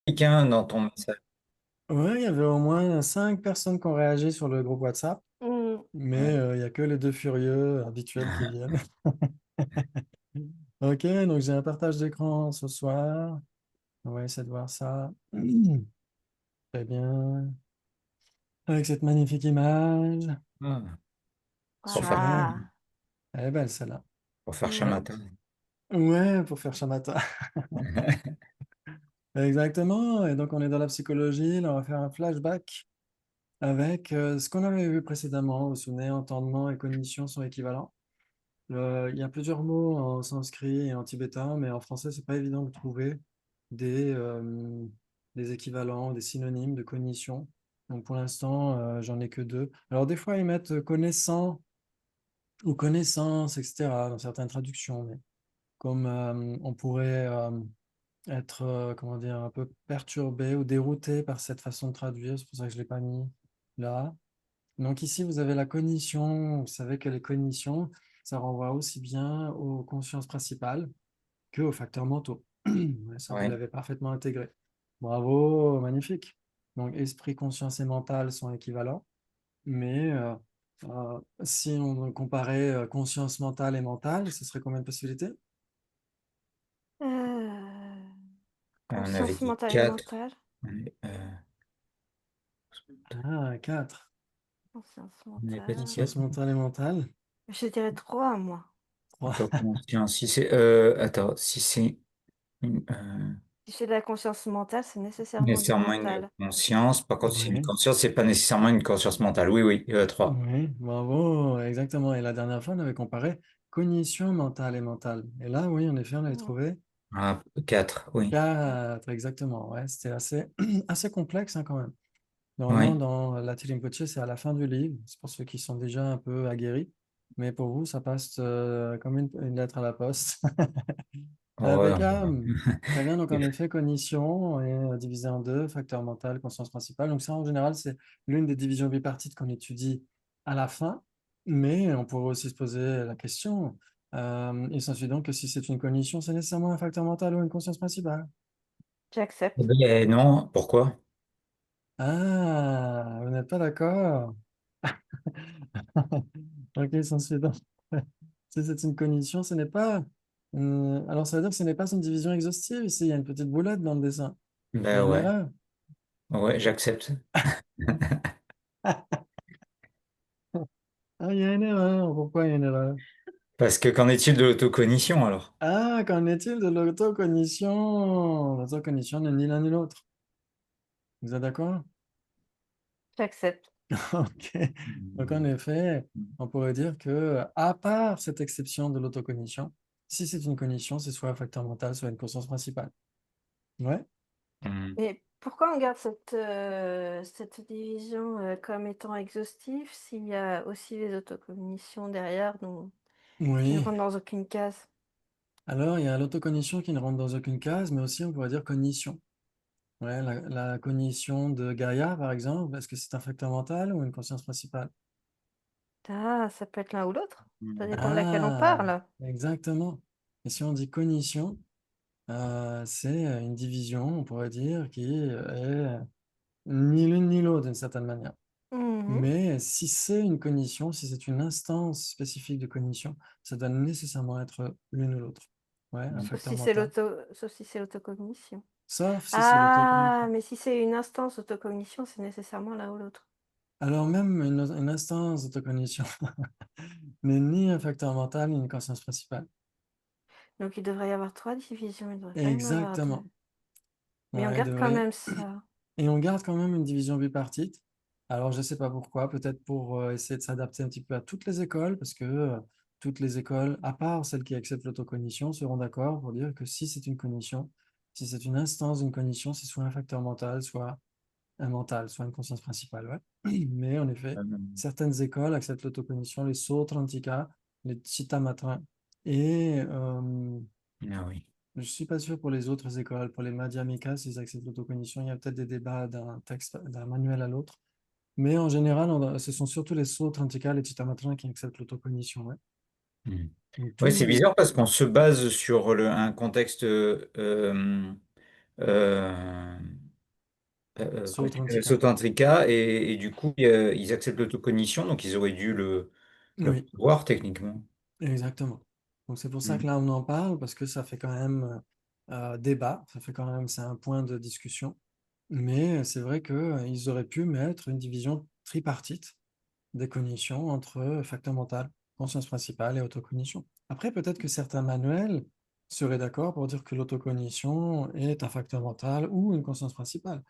Quelqu'un dans ton message. Ouais, il y avait au moins 5 personnes qui ont réagi sur le groupe WhatsApp, Hmm. mais Ouais. il n'y a que les deux furieux habituels qui viennent. Ok, donc j'ai un partage d'écran ce soir. On va essayer de voir ça. Très bien. Avec cette magnifique image. Ah, pour faire, Super. Voilà. Elle est belle celle-là. pour faire Ouais. chamata. Ouais, pour faire Shamata. Exactement. Et donc on est dans la psychologie. Là, on va faire un flashback avec ce qu'on avait vu précédemment. Vous vous souvenez, entendement et cognition sont équivalents. Il y a plusieurs mots en sanskrit et en tibétain, mais en français, c'est pas évident de trouver des, euh, des équivalents, des synonymes de cognition. Donc pour l'instant, j'en ai que deux. Alors des fois, ils mettent connaissant ou connaissance, etc. dans certaines traductions, mais comme on pourrait être, comment dire, un peu perturbé ou dérouté par cette façon de traduire, c'est pour ça que je l'ai pas mis là. Donc ici, vous avez la cognition. Vous savez que les cognitions, ça renvoie aussi bien aux consciences principales qu'aux facteurs mentaux. Ouais, ça, vous Ouais. l'avez parfaitement intégré. Bravo, magnifique. Donc esprit, conscience et mental sont équivalents, mais si on comparait conscience mentale et mentale, ce serait combien de possibilités? Euh, On avait Conscience dit mentale et 4. mentale. Ah, 4. Conscience On n'avait pas dit mentale. 4. Conscience mentale et mentale. Je dirais trois, moi. 3. Autoconscient. Si c'est, attends, si c'est Si c'est de la conscience mentale, c'est nécessairement du nécessairement une mental. conscience. Par contre, si c'est une Oui. conscience, c'est pas nécessairement une conscience mentale. Oui, oui, 3. Oui, bravo, exactement. Et la dernière fois, on avait comparé cognition mentale et mentale. Et là, oui, en effet, on avait Hmm. trouvé Ah, 4, oui. 4, exactement. Ouais, c'était assez, assez complexe hein, quand même. Normalement, Oui. dans la Rinpoche, c'est à la fin du livre. C'est pour ceux qui sont déjà un peu aguerris. Mais pour vous, ça passe comme une lettre à la poste. Ouais. Impeccable. Très bien. Donc, en effet, cognition est divisé en deux, facteur mental, conscience principale. Donc, ça, en général, c'est l'une des divisions bipartites qu'on étudie à la fin. Mais on pourrait aussi se poser la question. Il s'ensuit donc que si c'est une cognition, c'est nécessairement un facteur mental ou une conscience principale. J'accepte. Non, pourquoi? Ah, vous n'êtes pas d'accord? Ok, il s'ensuit donc. Si c'est une cognition, ce n'est pas. Alors, ça veut dire que ce n'est pas une division exhaustive ici. Il y a une petite boulette dans le dessin. Il y Ben a une ouais. erreur. Ouais, j'accepte. Ah, il y a une erreur. Pourquoi il y a une erreur? Parce que qu'en est-il de l'autocognition alors? Ah, qu'en est-il de l'autocognition? L'autocognition n'est ni l'un ni l'autre. Vous êtes d'accord? J'accepte. Ok. Donc, en effet, on pourrait dire que, à part cette exception de l'autocognition, si c'est une cognition, c'est soit un facteur mental, soit une conscience principale. Ouais. Hmm. Mais pourquoi on garde cette division comme étant exhaustive s'il y a aussi les autocognitions derrière qui ne Oui. rentrent dans aucune case? Alors, il y a l'autocognition qui ne rentre dans aucune case, mais aussi on pourrait dire cognition. Ouais, la cognition de Gaïa, par exemple, est-ce que c'est un facteur mental ou une conscience principale? Ah, ça peut être l'un ou l'autre. Ça Hmm. dépend de laquelle on Ah, parle. exactement. Et si on dit cognition, c'est une division, on pourrait dire, qui est ni l'une ni l'autre d'une certaine manière. Mhm. Mais si c'est une cognition, si c'est une instance spécifique de cognition, ça doit nécessairement être l'une ou l'autre. Ouais, un Sauf facteur si c'est mental. sauf si c'est l'autocognition. Sauf si c'est Ah, l'autocognition. mais si c'est une instance autocognition, c'est nécessairement l'un ou l'autre. Alors même une instance d'autocognition n'est ni un facteur mental ni une conscience principale. Donc il devrait y avoir trois divisions, il ne devrait pas y en avoir deux. Exactement. Mais on Ouais, garde quand devrait. même ça. Et on garde quand même une division bipartite. Alors, je ne sais pas pourquoi, peut-être pour essayer de s'adapter un petit peu à toutes les écoles, parce que toutes les écoles, à part celles qui acceptent l'autocognition, seront d'accord pour dire que si c'est une cognition, si c'est une instance d'une cognition, c'est soit un facteur mental, soit un mental, soit une conscience principale. Ouais. Mais en effet, certaines écoles acceptent l'autocognition, les Sautrantika, les Chittamatrins, et Ah oui. je suis pas sûr pour les autres écoles, pour les Madhyamikas, s'ils acceptent l'autocognition. Il y a peut-être des débats d'un texte, d'un manuel à l'autre. Mais en général, ce sont surtout les Sautrantika, les Chittamatrins qui acceptent l'autocognition. Ouais. Hmm. Donc, Ouais, c'est tout. bizarre parce qu'on se base sur un contexte Saut-intricat. Soto-intricat, et du coup, ils acceptent l'autocognition, donc ils auraient dû le Oui, prévoir techniquement. exactement. Donc c'est pour ça que Mm. là on en parle, parce que ça fait quand même débat, ça fait quand même, c'est un point de discussion. Mais c'est vrai qu'ils auraient pu mettre une division tripartite des cognitions entre facteur mental, conscience principale et autocognition. Après, peut-être que certains manuels seraient d'accord pour dire que l'autocognition est un facteur mental ou une conscience principale.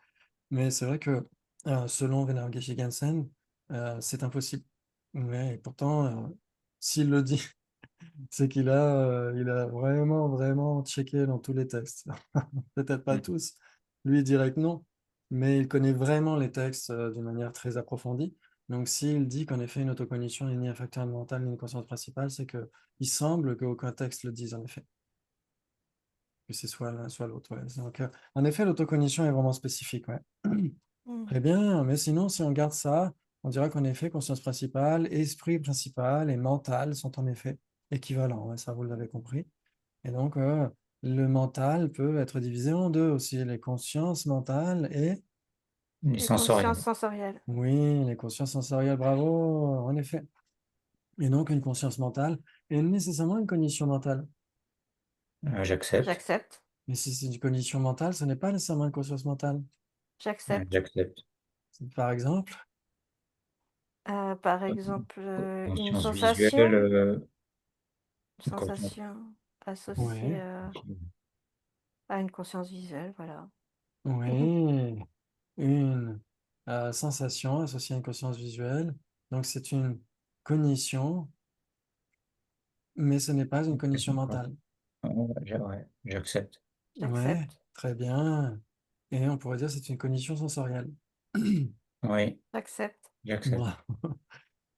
Mais c'est vrai que selon Venerable Geshe Gansen, c'est impossible. Mais pourtant, s'il le dit, c'est il a vraiment, vraiment checké dans tous les textes. Peut-être pas Mm. tous. Lui, il dirait que non, mais il connaît vraiment les textes d'une manière très approfondie. Donc, s'il dit qu'en effet, une autocognition n'est ni un facteur mental ni une conscience principale, c'est que il semble qu'aucun texte le dise, en effet, que c'est soit l'un, soit l'autre. Ouais. Donc, en effet, l'autocognition est vraiment spécifique. Ouais. Mm. Très bien, mais sinon, si on garde ça, on dira qu'en effet, conscience principale, esprit principal et mental sont en effet équivalents. Ouais, ça, vous l'avez compris. Et donc, le mental peut être divisé en deux aussi, les consciences mentales et, Les Les consciences sensoriels. sensorielles. oui, les consciences sensorielles, bravo, en effet. Et donc, une conscience mentale est nécessairement une cognition mentale. J'accepte. J'accepte. Mais si c'est une cognition mentale, ce n'est pas nécessairement une conscience mentale. J'accepte. J'accepte. Par exemple, Par exemple, une Conscience visuelle, sensation, conscience. sensation associée oui, à une conscience visuelle, voilà. oui, une sensation associée à une conscience visuelle. Donc, c'est une cognition, mais ce n'est pas une cognition mentale. Ouais, j'accepte. Ouais, J'accepte. très bien. Et on pourrait dire que c'est une cognition sensorielle. Oui, J'accepte. j'accepte. Bravo.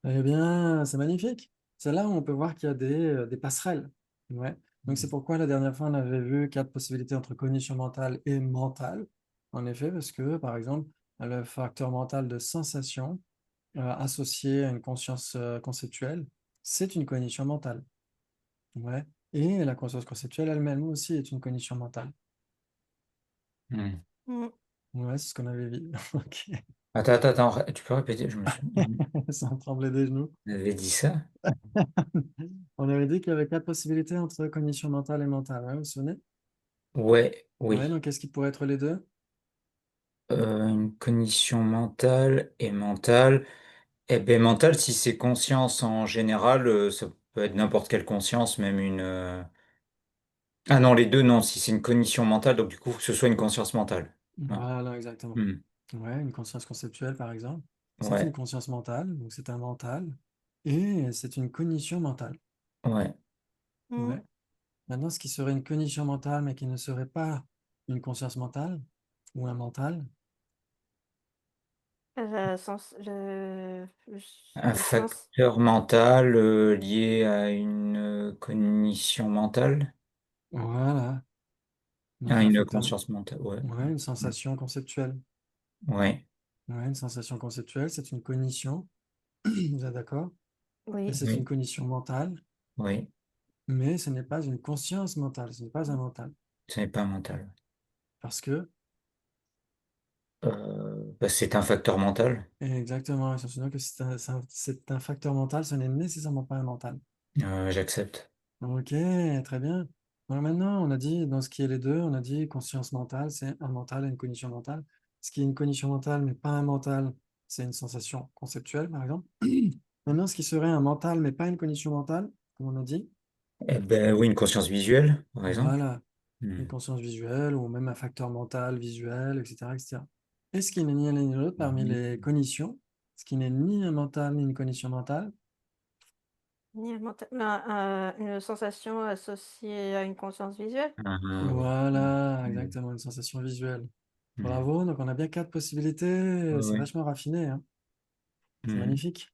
Eh bien, c'est magnifique. C'est là où on peut voir qu'il y a des passerelles. Ouais. Donc, c'est pourquoi la dernière fois, on avait vu quatre possibilités entre cognition mentale et mentale. En effet, parce que, par exemple, le facteur mental de sensation associé à une conscience conceptuelle, c'est une cognition mentale. Ouais. Et la conscience conceptuelle elle-même aussi est une cognition mentale. Mm. Mm. Ouais, c'est ce qu'on avait vu. Ok. Attends, tu peux répéter? Je me souviens. Sans trembler des genoux. On avait dit ça? On avait dit qu'il y avait quatre possibilités entre cognition mentale et mentale. Ouais, vous vous souvenez? Ouais, Ouais, oui. donc qu'est-ce qui pourrait être les deux? Une cognition mentale et mentale. Eh bien, mentale, si c'est conscience en général, ça peut être n'importe quelle conscience, même une. Ah non, les deux, non. Si c'est une cognition mentale, donc du coup, faut que ce soit une conscience mentale. Ouais. Voilà, exactement. Hmm. Ouais, une conscience conceptuelle, par exemple. C'est une Ouais, conscience mentale, donc c'est un mental, et c'est une cognition mentale. ouais. Mm. Ouais. Maintenant, ce qui serait une cognition mentale, mais qui ne serait pas une conscience mentale ou un mental, Un le sens, facteur mental lié à une cognition mentale, voilà. Donc à un une facteur, conscience mentale. Ouais, ouais, une sensation conceptuelle. ouais, Ouais, une sensation conceptuelle, c'est une cognition, vous êtes d'accord? Et oui. c'est une oui, cognition mentale, oui. mais ce n'est pas une conscience mentale, ce n'est pas un mental. Ce n'est pas mental. Parce que, Bah, c'est un facteur mental. exactement, je me souviens que c'est un facteur mental, ce n'est nécessairement pas un mental. J'accepte. Ok, très bien. Donc maintenant, on a dit, dans ce qui est les deux, on a dit conscience mentale, c'est un mental et une cognition mentale. Ce qui est une cognition mentale, mais pas un mental, c'est une sensation conceptuelle, par exemple. Maintenant, ce qui serait un mental, mais pas une cognition mentale, comme on a dit, Eh ben oui, une conscience visuelle, par exemple. voilà, Hmm. une conscience visuelle ou même un facteur mental, visuel, etc., etc. Et ce qui n'est ni l'un ni l'autre parmi les cognitions, ce qui n'est ni un mental ni une cognition mentale, Une sensation associée à une conscience visuelle. Ah, oui. voilà, Hmm. exactement, une sensation visuelle. Hmm. Bravo, donc on a bien quatre possibilités, Ouais, c'est ouais. vachement raffiné, hein. C'est Hmm. magnifique.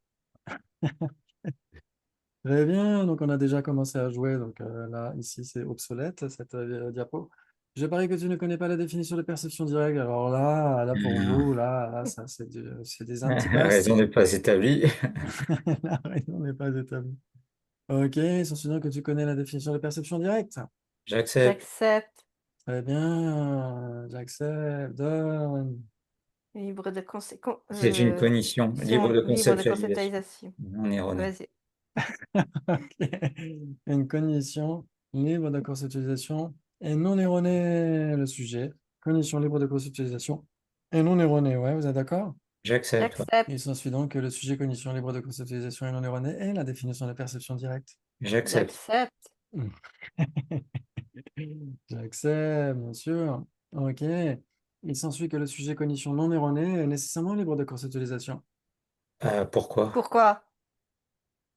Très bien, donc on a déjà commencé à jouer, donc là, ici, c'est obsolète, cette diapo. Je parie que tu ne connais pas la définition de perception directe, alors là pour vous, Hmm. là, ça, c'est des Raison antipastes. n'est pas établie. La raison n'est pas établie. Ok, sans souvenir que tu connais la définition de perception directe. J'accepte. J'accepte. Très bien, j'accepte. Donne. Libre de C'est une cognition libre de libre de conceptualisation conceptualisation. non erronée. Vas-y. Ok. Une cognition libre de conceptualisation et non erronée, le sujet. Cognition libre de conceptualisation et non erronée, ouais, vous êtes d'accord? J'accepte, ouais. Il J'accepte. s'ensuit donc que le sujet cognition libre de conceptualisation et non erronée est la définition de perception directe. J'accepte. J'accepte. J'accepte, bien sûr. Ok. Il s'ensuit que le sujet cognition non erronée est nécessairement libre de conceptualisation. Pourquoi? Pourquoi?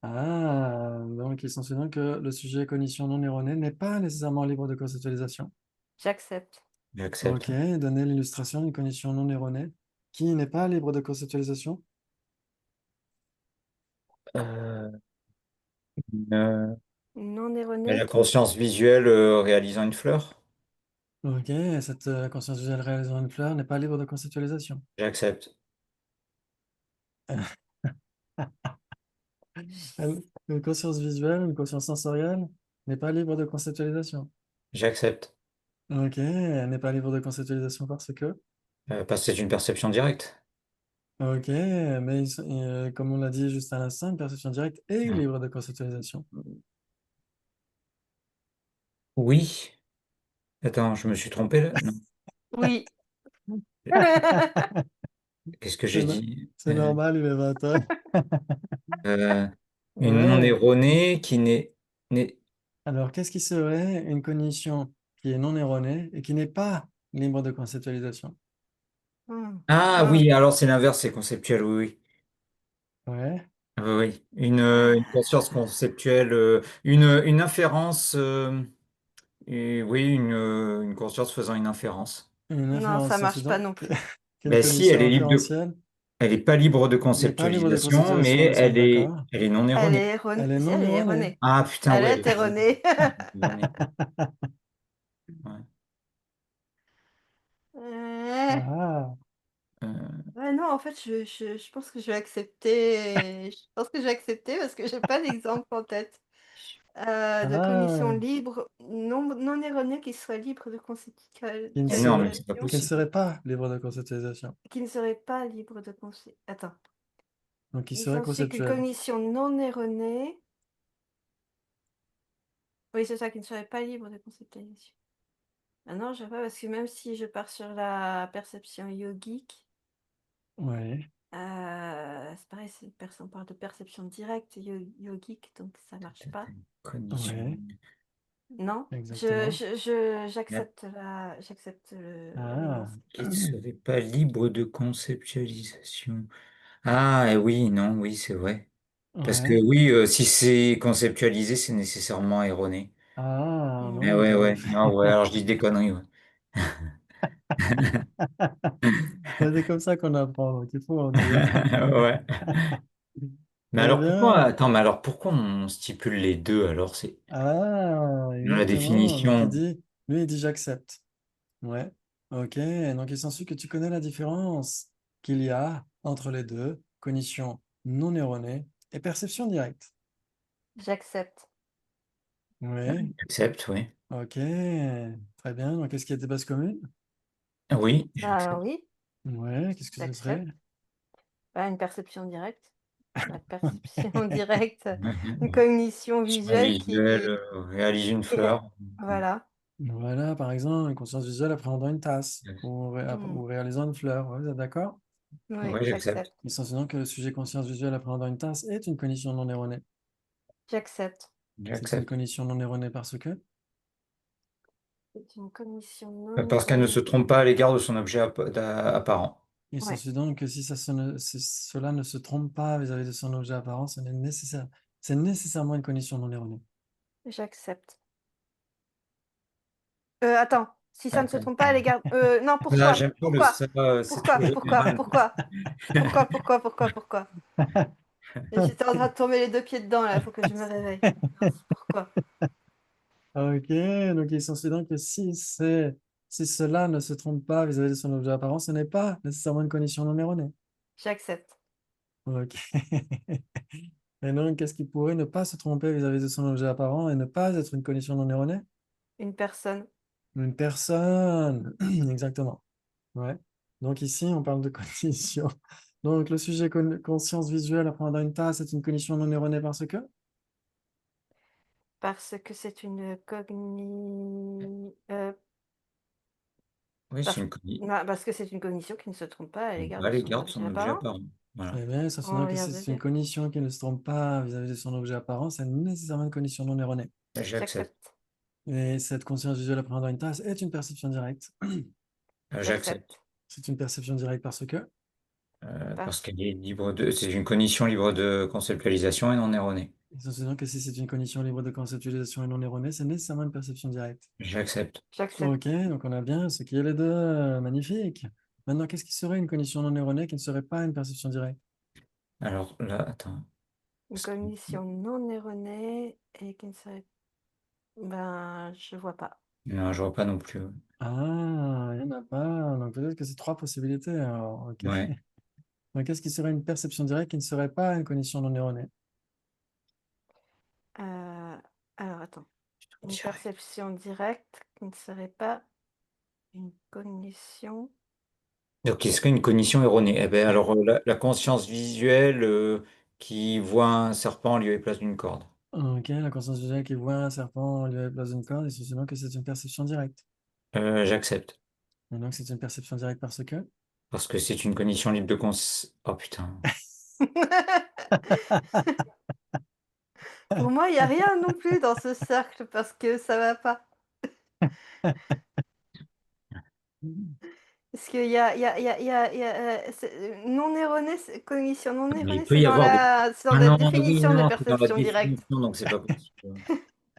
Ah, donc il s'ensuit donc que le sujet cognition non erronée n'est pas nécessairement libre de conceptualisation. J'accepte. J'accepte. Ok, donnez l'illustration d'une cognition non erronée qui n'est pas libre de conceptualisation. Euh, une- Non la erroné qui... conscience visuelle réalisant une fleur? Ok, cette conscience visuelle réalisant une fleur n'est pas libre de conceptualisation. J'accepte. Une conscience visuelle, une conscience sensorielle n'est pas libre de conceptualisation. J'accepte. Ok, elle n'est pas libre de conceptualisation parce que. Parce que c'est une perception directe. Ok, mais comme on l'a dit juste à l'instant, une perception directe est Mm. libre de conceptualisation. Oui. Attends, je me suis trompé là? Non. Oui. Qu'est-ce que j'ai C'est no- dit? c'est normal, il est 20h. Euh, une non Ouais. erronée qui n'est... Alors, qu'est-ce qui serait une cognition qui est non erronée et qui n'est pas libre de conceptualisation? Hmm. Ah Hmm. oui, alors c'est l'inverse, c'est conceptuel, oui, oui. Ouais. Oui, oui. Une Ah. conscience conceptuelle, une inférence, oui, une conscience faisant une inférence. Une Non, ça inférence, ça marche suffit pas donc non plus. qu'une Ben si, cognition inférentielle elle est pas libre de n'est pas libre de conceptualisation, mais conceptualisation, nous sommes d'accord. elle est non Elle erronée. est erronée. Elle est Si, non elle est erronée. erronée. Ah putain, Elle ouais, elle est est erronée. erronée. Ouais. Euh, Ah, Euh, Ouais, non, en fait, je pense que je vais accepter. Je pense que je vais accepter parce que j'ai pas d'exemple en tête de cognition ah, libre, non erronée, qui soit libre de mais non, mais c'est pas conceptualisation, qui ne possible. serait pas libre de conceptualisation. qui ne serait pas libre de conceptualisation. Attends. Donc, qui Il serait s'ensuit qu'une conceptuel. cognition non erronée. Oui, c'est ça, qui ne serait pas libre de conceptualisation. Ah non, je sais pas, parce que même si je pars sur la perception yogique, Ouais, c'est pareil, on parle de perception directe yogique, donc ça marche pas. Cognition. ouais, Non, exactement. j'accepte Ah, l'énoncé. Qui ne serait pas libre de conceptualisation. Ah, oui, non, oui, c'est vrai. Parce que ouais. oui, si c'est conceptualisé, c'est nécessairement erroné. Ah, Mais Hmm. ouais, donc. ouais, non, ouais, alors je dis des conneries, ouais. Ben, c'est comme ça qu'on apprend, donc il faut en dire. Ouais. Mais Très alors pourquoi, bien. attends, mais alors pourquoi on stipule les deux alors c'est Ah, dans la exactement. Donc il définition. dit, lui, il dit j'accepte. Ouais. Ok. Donc il s'ensuit que tu connais la différence qu'il y a entre les deux, cognition non erronée et perception directe. J'accepte. Oui. J'accepte, oui. Ok. Très bien. Donc qu'est-ce qui est des bases communes? Oui, Bah j'accepte. oui, Ouais. Qu'est-ce que ce serait? j'accepte. Bah, une perception directe. La perception directe, une cognition Sur visuelle visuel, qui... réalise une fleur. Voilà. Voilà, par exemple, une conscience visuelle appréhendant une tasse Hmm. ou réalisant une fleur. Ouais, vous êtes d'accord? Oui, Oui, j'accepte. j'accepte. Il s'ensuit donc que le sujet conscience visuelle appréhendant une tasse est une cognition non erronée. J'accepte. C'est une J'accepte. cognition non erronée parce que. C'est une cognition non Parce qu'elle ne se erronée. trompe pas à l'égard de son objet apparent. Il Ouais, s'ensuit donc que si cela ne se trompe pas vis-à-vis de son objet apparent, c'est nécessairement une cognition non erronée. j'accepte. Attends, si ça ne se Attends. trompe pas à l'égard... non, Là, pourquoi? j'aime pas le Pourquoi? ça, c'est trop Pourquoi? Pourquoi? général. Pourquoi? Pourquoi? J'étais en train de tomber les deux pieds dedans, là, il faut que je me réveille. Mince, pourquoi? Ok, donc il s'ensuit donc que si cela ne se trompe pas vis-à-vis de son objet apparent, ce n'est pas nécessairement une cognition non erronée. J'accepte. Ok. Et donc, qu'est-ce qui pourrait ne pas se tromper vis-à-vis de son objet apparent et ne pas être une cognition non erronée? Une personne. Une personne. Exactement. Ouais. Donc ici, on parle de cognition. Donc le sujet conscience visuelle à prendre une tasse est une cognition non erronée parce que? Parce que c'est une cogni Oui, c'est parce une cognition. non, parce que c'est une cognition qui ne se trompe pas à l'égard Bah, de les son gardes objet sont objets apparent. apparents. Voilà. Très bien, ça On signifie que vient de c'est une dire. cognition qui ne se trompe pas vis-à-vis de son objet apparent, c'est nécessairement une cognition non erronée. J'accepte. J'accepte. Et cette conscience visuelle à prendre une tasse est une perception directe. J'accepte. J'accepte. C'est une perception directe parce que? Parce Parce qu'elle est libre de. C'est une cognition libre de conceptualisation et non erronée. Associant que si c'est une cognition libre de conceptualisation et non erronée, c'est nécessairement une perception directe. J'accepte. Ok, j'accepte. donc on a bien ce qui est les deux. Magnifique. Maintenant, qu'est-ce qui serait une cognition non erronée qui ne serait pas une perception directe? Alors là, attends. Une Parce que- cognition non erronée et qui ne serait ben, je vois pas. Non, je vois pas non plus. Ah, il n'y en a pas. Donc peut-être que c'est trois possibilités. Alors, ok. Ouais. Donc qu'est-ce qui serait une perception directe qui ne serait pas une cognition non erronée? Heu, alors attends. Une Direct. perception directe qui ne serait pas une cognition. Donc, est-ce qu'une cognition erronée? Eh ben, alors, la conscience visuelle qui voit un serpent en lieu et place d'une corde. Ok, la conscience visuelle qui voit un serpent en lieu et place d'une corde, et souvent que c'est une perception directe. J'accepte. Et donc c'est une perception directe parce que? Parce que c'est une cognition libre de Oh putain. Pour moi, il y a rien non plus dans ce cercle parce que ça va pas. Parce qu'il y a, non erroné, cognition non Mais il erronée, peut y avoir des. c'est dans Ah la non, oui, définition de non, c'est dans la Ah, perception directe. définition, donc c'est pas possible.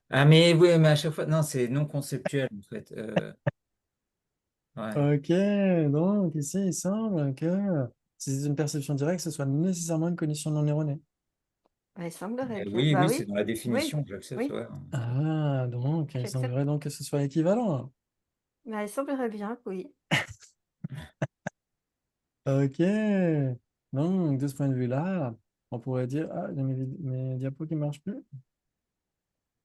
Ah mais oui, mais à chaque fois, non, c'est non conceptuel en fait. Ouais. ok, donc ici il semble que si c'est une perception directe, ce soit nécessairement une cognition non erronée. Bah, il semblerait Mais bien. oui, Bah oui, c'est oui, dans la oui, définition, j'accepte, oui, ouais. Ah, donc il j'accepte. semblerait donc que ce soit équivalent. Bah, il semblerait bien, oui. Ok, donc de ce point de vue-là, on pourrait dire, ah, il y a mes diapos qui ne marchent plus.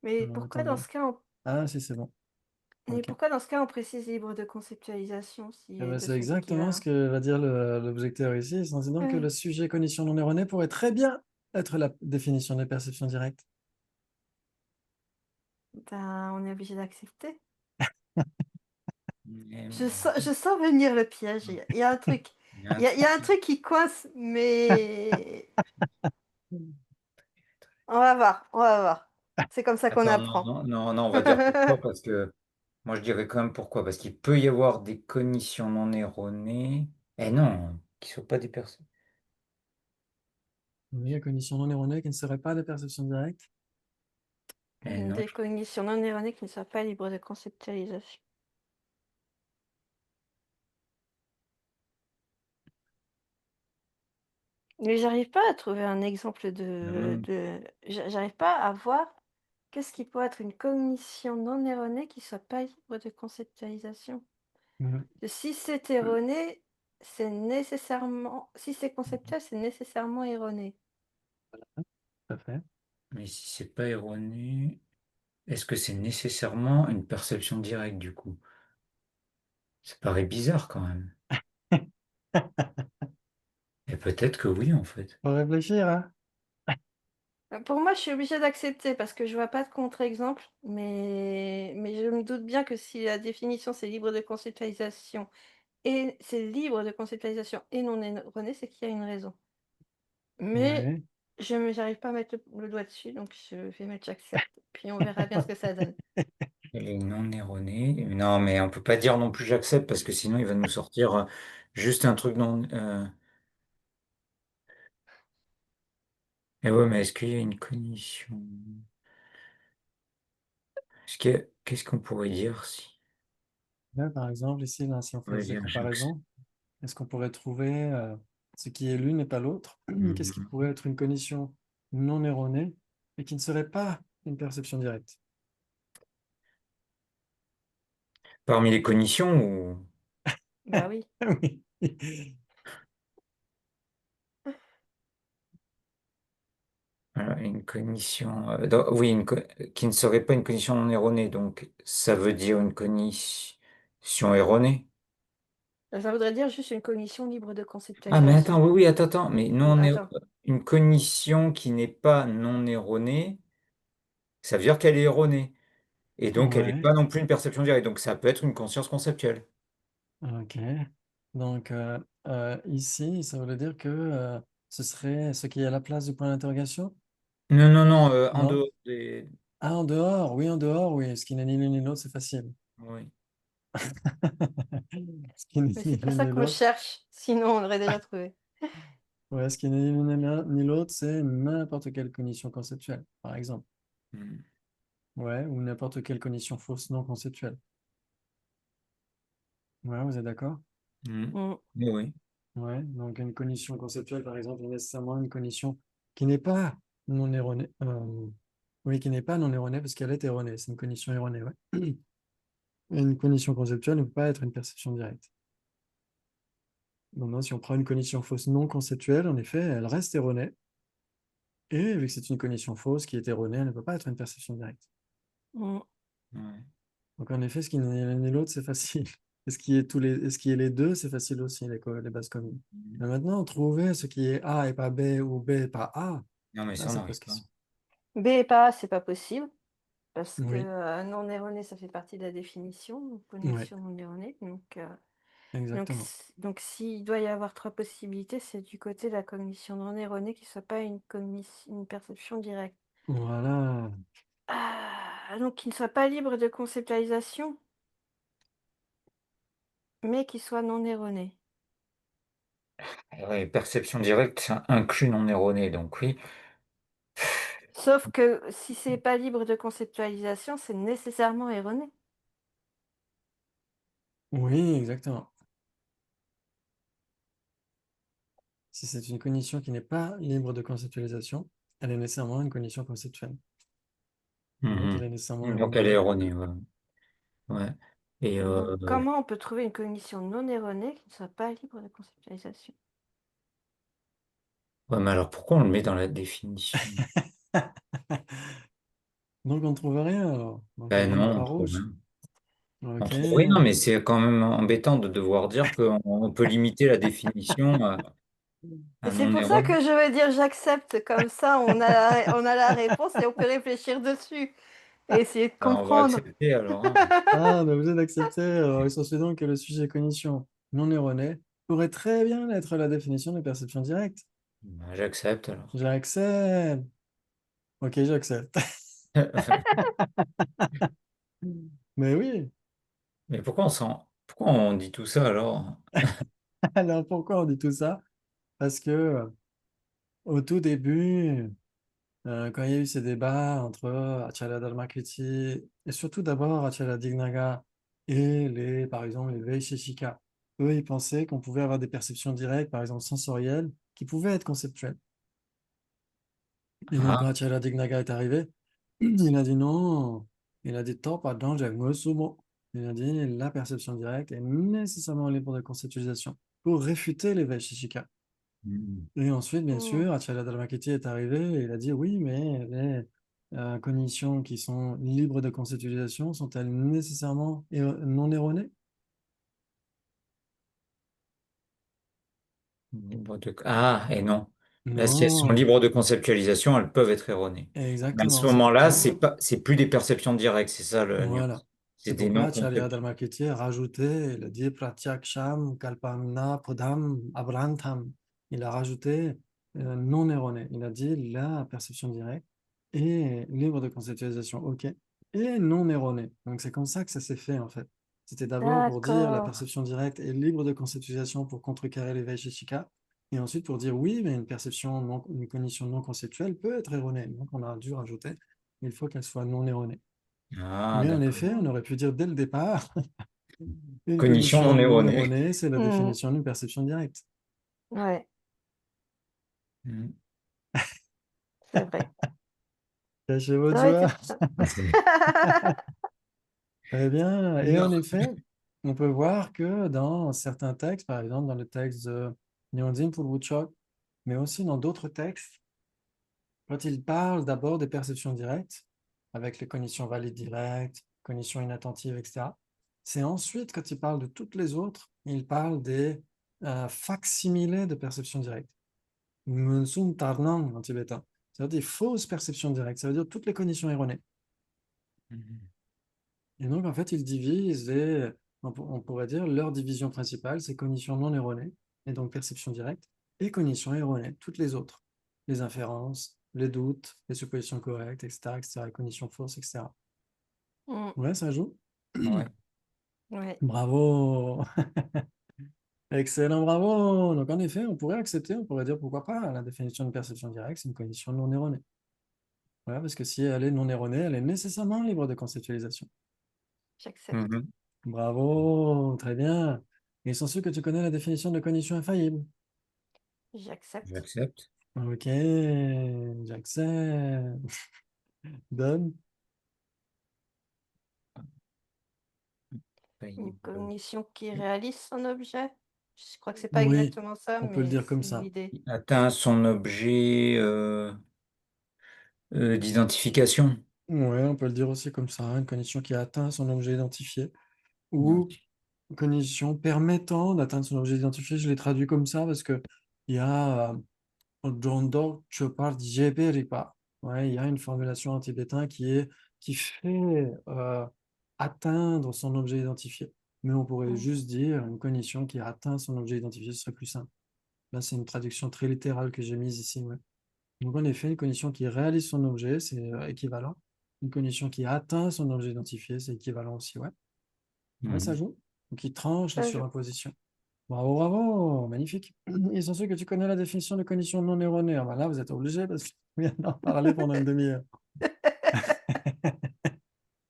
Mais Alors, pourquoi dans attendez. ce cas, on... Ah, si, c'est bon. Mais Ok. pourquoi dans ce cas on précise libre de conceptualisation s'il y Eh a les ben, deux c'est sont exactement ce équivalents? que va dire l'objecteur ici. C'est donc que le Ouais. sujet cognition non erronée pourrait très bien être la définition des perceptions directes. Ben, on est obligé d'accepter. Mais- Je sens venir le piège. Il y a un truc. il y a un Il y a un truc. truc qui coince, mais on va voir, on va voir. C'est comme ça qu'on Attends, non, apprend. non, non, non, on va dire pourquoi, parce que moi je dirais quand même pourquoi, parce qu'il peut y avoir des cognitions non erronées. Eh non, qui ne soient pas des personnes. Oui, la cognition non erronée qui ne serait pas des perceptions directes. Eh non. Des cognitions non erronées qui ne soient pas libres de conceptualisation. Mais j'arrive pas à trouver un exemple Non. j'arrive pas à voir qu'est-ce qui pourrait être une cognition non erronée qui soit pas libre de conceptualisation. Mhm. Si c'est erroné, c'est nécessairement si c'est conceptuel, c'est nécessairement erroné. Tout à fait. Mais si c'est pas erroné, est-ce que c'est nécessairement une perception directe du coup? Ça paraît bizarre quand même. Et peut-être que oui en fait. Faut réfléchir, hein? Pour moi, je suis obligée d'accepter parce que je vois pas de contre-exemple, mais je me doute bien que si la définition c'est libre de conceptualisation et c'est libre de conceptualisation et non erroné, c'est qu'il y a une raison. Mais Ouais. j'arrive pas à mettre le doigt dessus, donc je vais mettre j'accepte, puis on verra bien ce que ça donne. Elle est non erronée. Non, mais on peut pas dire non plus j'accepte parce que sinon il va nous sortir juste un truc non. Mais ouais, mais est-ce qu'il y a une cognition? Qu'est-ce qu'on pourrait dire si Là, par exemple, ici, là, si on on va faisait dire j'accepte? comparaison, est-ce qu'on pourrait trouver ce qui est l'une et pas l'autre? Qu'est-ce qui pourrait être une cognition non erronée et qui ne serait pas une perception directe? Parmi les cognitions ou Bah oui. Oui. une cognition, oui, qui ne serait pas une cognition non erronée, donc ça veut dire une cognition erronée. Ça voudrait dire juste une cognition libre de Ah, mais attends, conceptualisation. oui, oui, attends, mais Attends. une cognition qui n'est pas non erronée, ça veut dire qu'elle est erronée. Et donc, elle n'est Ouais, pas non plus une perception directe. Donc, ça peut être une conscience conceptuelle. ok. Donc, ici, ça voulait dire que ce serait ce qui est à la place du point d'interrogation? Non, non, non, en Non? dehors des. Ah, en dehors, oui. Ce qui n'est ni l'un ni l'autre, c'est facile. Oui. Ce qui n'est Mais ni c'est pas l'un ça ni qu'on l'autre. cherche, sinon on l'aurait déjà trouvé. Ouais, ce qui n'est ni l'un ni l'autre, c'est n'importe quelle cognition conceptuelle, par exemple. Hmm. Ouais, ou n'importe quelle cognition fausse non conceptuelle. Ouais, vous êtes d'accord? Hmm. Mm. Oui, oui. Ouais, donc une cognition conceptuelle, par exemple, est nécessairement une cognition qui n'est pas non erronée. Oui, qui n'est pas non erronée parce qu'elle est erronée. C'est une cognition erronée, ouais. Et une cognition conceptuelle ne peut pas être une perception directe. Maintenant, si on prend une cognition fausse non conceptuelle, en effet, elle reste erronée. Et vu que c'est une cognition fausse qui est erronée, elle ne peut pas être une perception directe. Mm. Ouais. Donc en effet, ce qui n'est l'un ni l'autre, c'est facile. Et ce qui est les deux, c'est facile aussi, les bases communes. Hmm. Mais maintenant, trouver ce qui est A et pas B ou B et pas A, Non, mais là, ça, on ça n'arrive pose pas. question. B et pas A, c'est pas possible, parce que Oui, non erroné, ça fait partie de la définition, donc oui, cognition non erronée. exactement. Donc s'il doit y avoir trois possibilités, c'est du côté de la cognition non erronée qui ne soit pas une perception directe. Voilà. Donc qui ne soit pas libre de conceptualisation, mais qui soit non erronée. Ouais, perception directe, ça inclut non erroné. Donc, oui. Sauf que si c'est pas libre de conceptualisation, c'est nécessairement erroné. Oui, exactement. Si c'est une cognition qui n'est pas libre de conceptualisation, elle est nécessairement une cognition conceptuelle. Donc, elle Mhm. est nécessairement Donc, erronée. elle est erronée. Ouais. Ouais. Et Donc comment on peut trouver une cognition non erronée qui ne soit pas libre de conceptualisation? ouais, mais alors, pourquoi on le met dans la définition? Donc, on ne trouve rien alors. Donc, on Ben voit une non, on croix trouve rouge. rien. On Ok. trouve rien, mais c'est quand même embêtant de devoir dire qu'on peut limiter la définition Et à c'est non pour ça erroné. que je veux dire j'accepte, comme ça on a la réponse et on peut réfléchir dessus et essayer de Alors, on va comprendre. accepter alors, hein. Ah, on est obligé d'accepter. Alors, il s'ensuit donc que le sujet cognition non erronée pourrait très bien être la définition de perception directe. Ben, j'accepte alors. J'accepte. Ok, j'accepte. Mais oui. Mais pourquoi on dit tout ça alors? Alors, pourquoi on dit tout ça? Parce que au tout début, quand il y a eu ces débats entre Acharya Dharmakirti et surtout d'abord Acharya Dignaga et par exemple, les Vaisheshika, eux, ils pensaient qu'on pouvait avoir des perceptions directes, par exemple sensorielles, qui pouvaient être conceptuelles. Et donc, quand Ah, Acharya Dignaga est arrivé, il a dit non. Il a dit top, pardon, j'ai sumo. Il a dit la perception directe est nécessairement libre de conceptualisation pour réfuter les Vaisheshika. hmm. Et ensuite, bien Mm. sûr, Acharya Dharmakirti est arrivé et il a dit oui, mais les cognitions qui sont libres de conceptualisation sont-elles nécessairement non erronées? Ah, et non. Là, si elles sont Non, libres de conceptualisation, elles peuvent être erronées. Mais à ce exactement. C'est moment-là, pourquoi. c'est plus des perceptions directes, c'est ça le Voilà. nuance. C'est C'est des pourquoi Acharya non-concepts. Dharmakirti a rajouté, il a dit Pratyaksham Kalpamna Pradham Abrantham. Il a rajouté non erroné. Il a dit la perception directe est libre de conceptualisation, ok, et non erronée. Donc c'est comme ça que ça s'est fait en fait. C'était d'abord pour dire la D'accord. perception directe est libre de conceptualisation pour contrecarrer les Vaisheshika, et ensuite pour dire oui, mais une cognition non conceptuelle peut être erronée. Donc on a dû rajouter, il faut qu'elle soit non erronée. Ah, Mais en d'accord. effet, on aurait pu dire dès le départ, une Cognition cognition non non erronée. erronée, c'est la Mm. définition d'une perception directe. Ouais, Hmm. c'est vrai. Cachez votre Ça aurait été... joie. Eh bien, et en Non. effet, on peut voir que dans certains textes, par exemple dans le texte de Nyongin Purvuchok, mais aussi dans d'autres textes, quand il parle d'abord des perceptions directes, avec les cognitions valides directes, cognitions inattentives, etc., C'est ensuite, quand il parle de toutes les autres, il parle des facsimilés de perception directe. Munsum tarnang en tibétain. Ça veut dire des fausses perceptions directes. Ça veut dire toutes les conditions erronées. Mhm. Et donc, en fait, il divise on pourrait dire leur division principale, c'est cognition non erronée, et donc perception directe, et cognition erronée, toutes les autres. Les inférences, les doutes, les suppositions correctes, etc., etc., les cognitions fausses, etc. Mm. Ouais, ça joue. Ouais. Ouais, Bravo! Excellent, bravo! Donc, en effet, on pourrait accepter, on pourrait dire pourquoi pas, la définition de perception directe, c'est une cognition non erronée. Voilà, parce que si elle est non erronée, elle est nécessairement libre de conceptualisation. j'accepte. Mhm. Bravo, très bien. Il sont sûr que tu connais la définition de cognition infaillible. J'accepte. J'accepte. Ok, j'accepte. Donne. Une Faillible. cognition qui réalise son objet. Je crois que c'est pas Oui, exactement ça, on peut le mais dire comme c'est ça. l'idée. Atteint son objet d'identification. Oui, on peut le dire aussi comme ça, une cognition qui a atteint son objet identifié ou Identifié. une cognition permettant d'atteindre son objet identifié. Je l'ai traduit comme ça parce que il y a Jondok Chopard Jeberipa. Ouais, il y a une formulation en tibétain qui fait atteindre son objet identifié. Mais on pourrait Mm. juste dire une cognition qui atteint son objet identifié, ce serait plus simple. Là, c'est une traduction très littérale que j'ai mise ici. Ouais. Donc, en effet, une cognition qui réalise son objet, c'est équivalent. Une cognition qui atteint son objet identifié, c'est équivalent aussi. Ouais, ouais, ça Mhm. joue. Donc, il tranche la Ça joue. surimposition. Bravo, bravo, magnifique. Ils sont sûrs que tu connais la définition de cognition non erronée. Ah ben là, vous êtes obligé parce que je viens d'en parler pendant une demi-heure.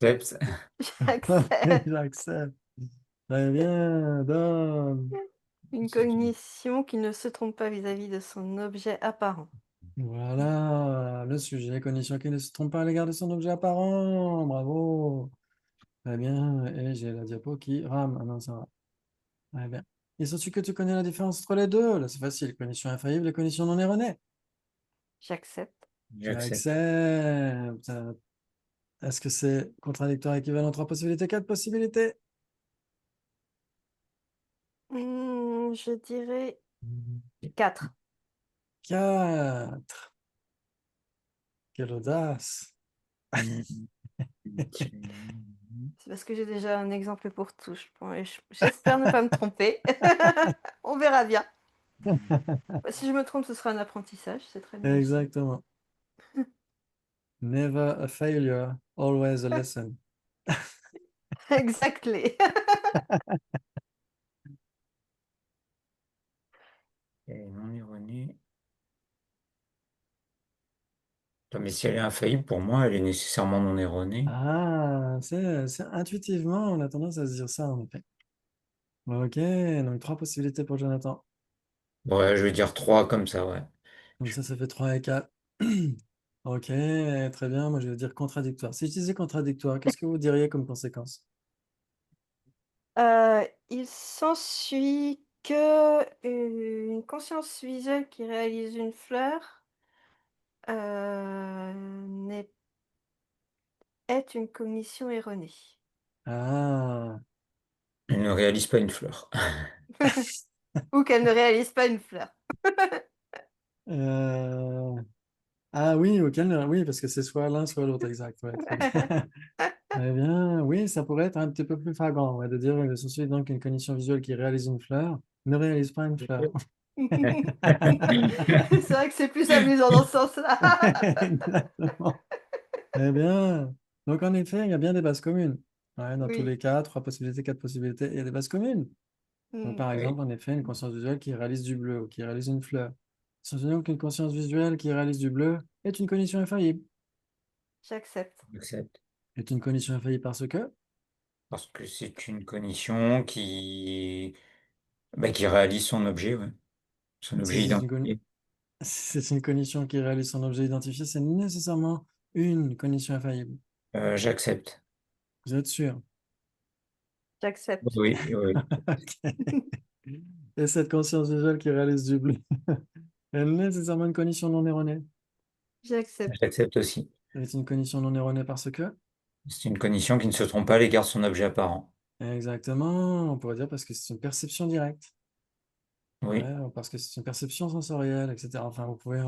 J'accepte. J'accepte. J'accepte. Très bien, Dom. Une C'est une- cognition qui ne se trompe pas vis-à-vis de son objet apparent. Voilà le sujet, cognition qui ne se trompe pas à l'égard de son objet apparent. Bravo. Très bien. Et j'ai la diapo qui rame. Ah non, ça va. Très bien. Ils sont sûrs que tu connais la différence entre les deux. Là, c'est facile. Cognition infaillible et cognition non erronée. J'accepte. J'accepte. J'accepte. Est-ce que c'est contradictoire, équivalent, trois possibilités, quatre possibilités? Je dirais 4. Quatre. Quelle audace. Mhm. C'est parce que j'ai déjà un exemple pour tout. J'espère ne pas me tromper. On verra bien. Bah, si je me trompe, ce sera un apprentissage. C'est très bien aussi. Exactement. Never a failure, always a lesson. Exactly. Et non erronée. Non, mais si elle est infaillible, pour moi, elle est nécessairement non erronée. Ah, intuitivement, on a tendance à se dire ça, en effet. Ok, donc trois possibilités pour Jonathan. Ouais, je vais dire 3 comme ça, ouais. Donc ça fait 3 et 4. Ok, très bien. Moi, je vais dire contradictoire. Si je disais contradictoire, qu'est-ce que vous diriez comme conséquence? Il s'ensuit que une conscience visuelle qui réalise une fleur n'est est une cognition erronée. Ah, Elle ne réalise pas une fleur. Ou qu'elle ne réalise pas une fleur. euh, oui, oui, parce que c'est soit l'un, soit l'autre, exact. Ouais, très bien. Très bien. Oui, ça pourrait être un petit peu plus flagrant, ouais, de dire que ceci donc une cognition visuelle qui réalise une fleur ne réalise pas une fleur. C'est vrai que c'est plus amusant dans ce sens-là. Exactement. Très bien. Donc, en effet, il y a bien des bases communes. Ouais, dans tous Oui. les cas, trois possibilités, quatre possibilités, il y a des bases communes. Donc, Mm. par Oui, exemple, en effet, une conscience visuelle qui réalise du bleu ou qui réalise une fleur. Sachant qu'une conscience visuelle qui réalise du bleu est une cognition infaillible. J'accepte. j'accepte. Est une cognition infaillible parce que Parce que c'est une cognition qui réalise son objet, ouais. Son si objet c'est une, cogn- identifié. si c'est une cognition qui réalise son objet identifié, c'est nécessairement une cognition infaillible. J'accepte. Vous êtes sûr? J'accepte. Oui, oui. Ok. Et cette conscience visuelle qui réalise du bleu est nécessairement une cognition non erronée. J'accepte. J'accepte aussi. C'est une cognition non erronée parce que C'est une cognition qui ne se trompe pas à l'égard de son objet apparent. Exactement, on pourrait dire parce que c'est une perception directe. Oui. Ouais, parce que c'est une perception sensorielle, etc. Enfin, vous pouvez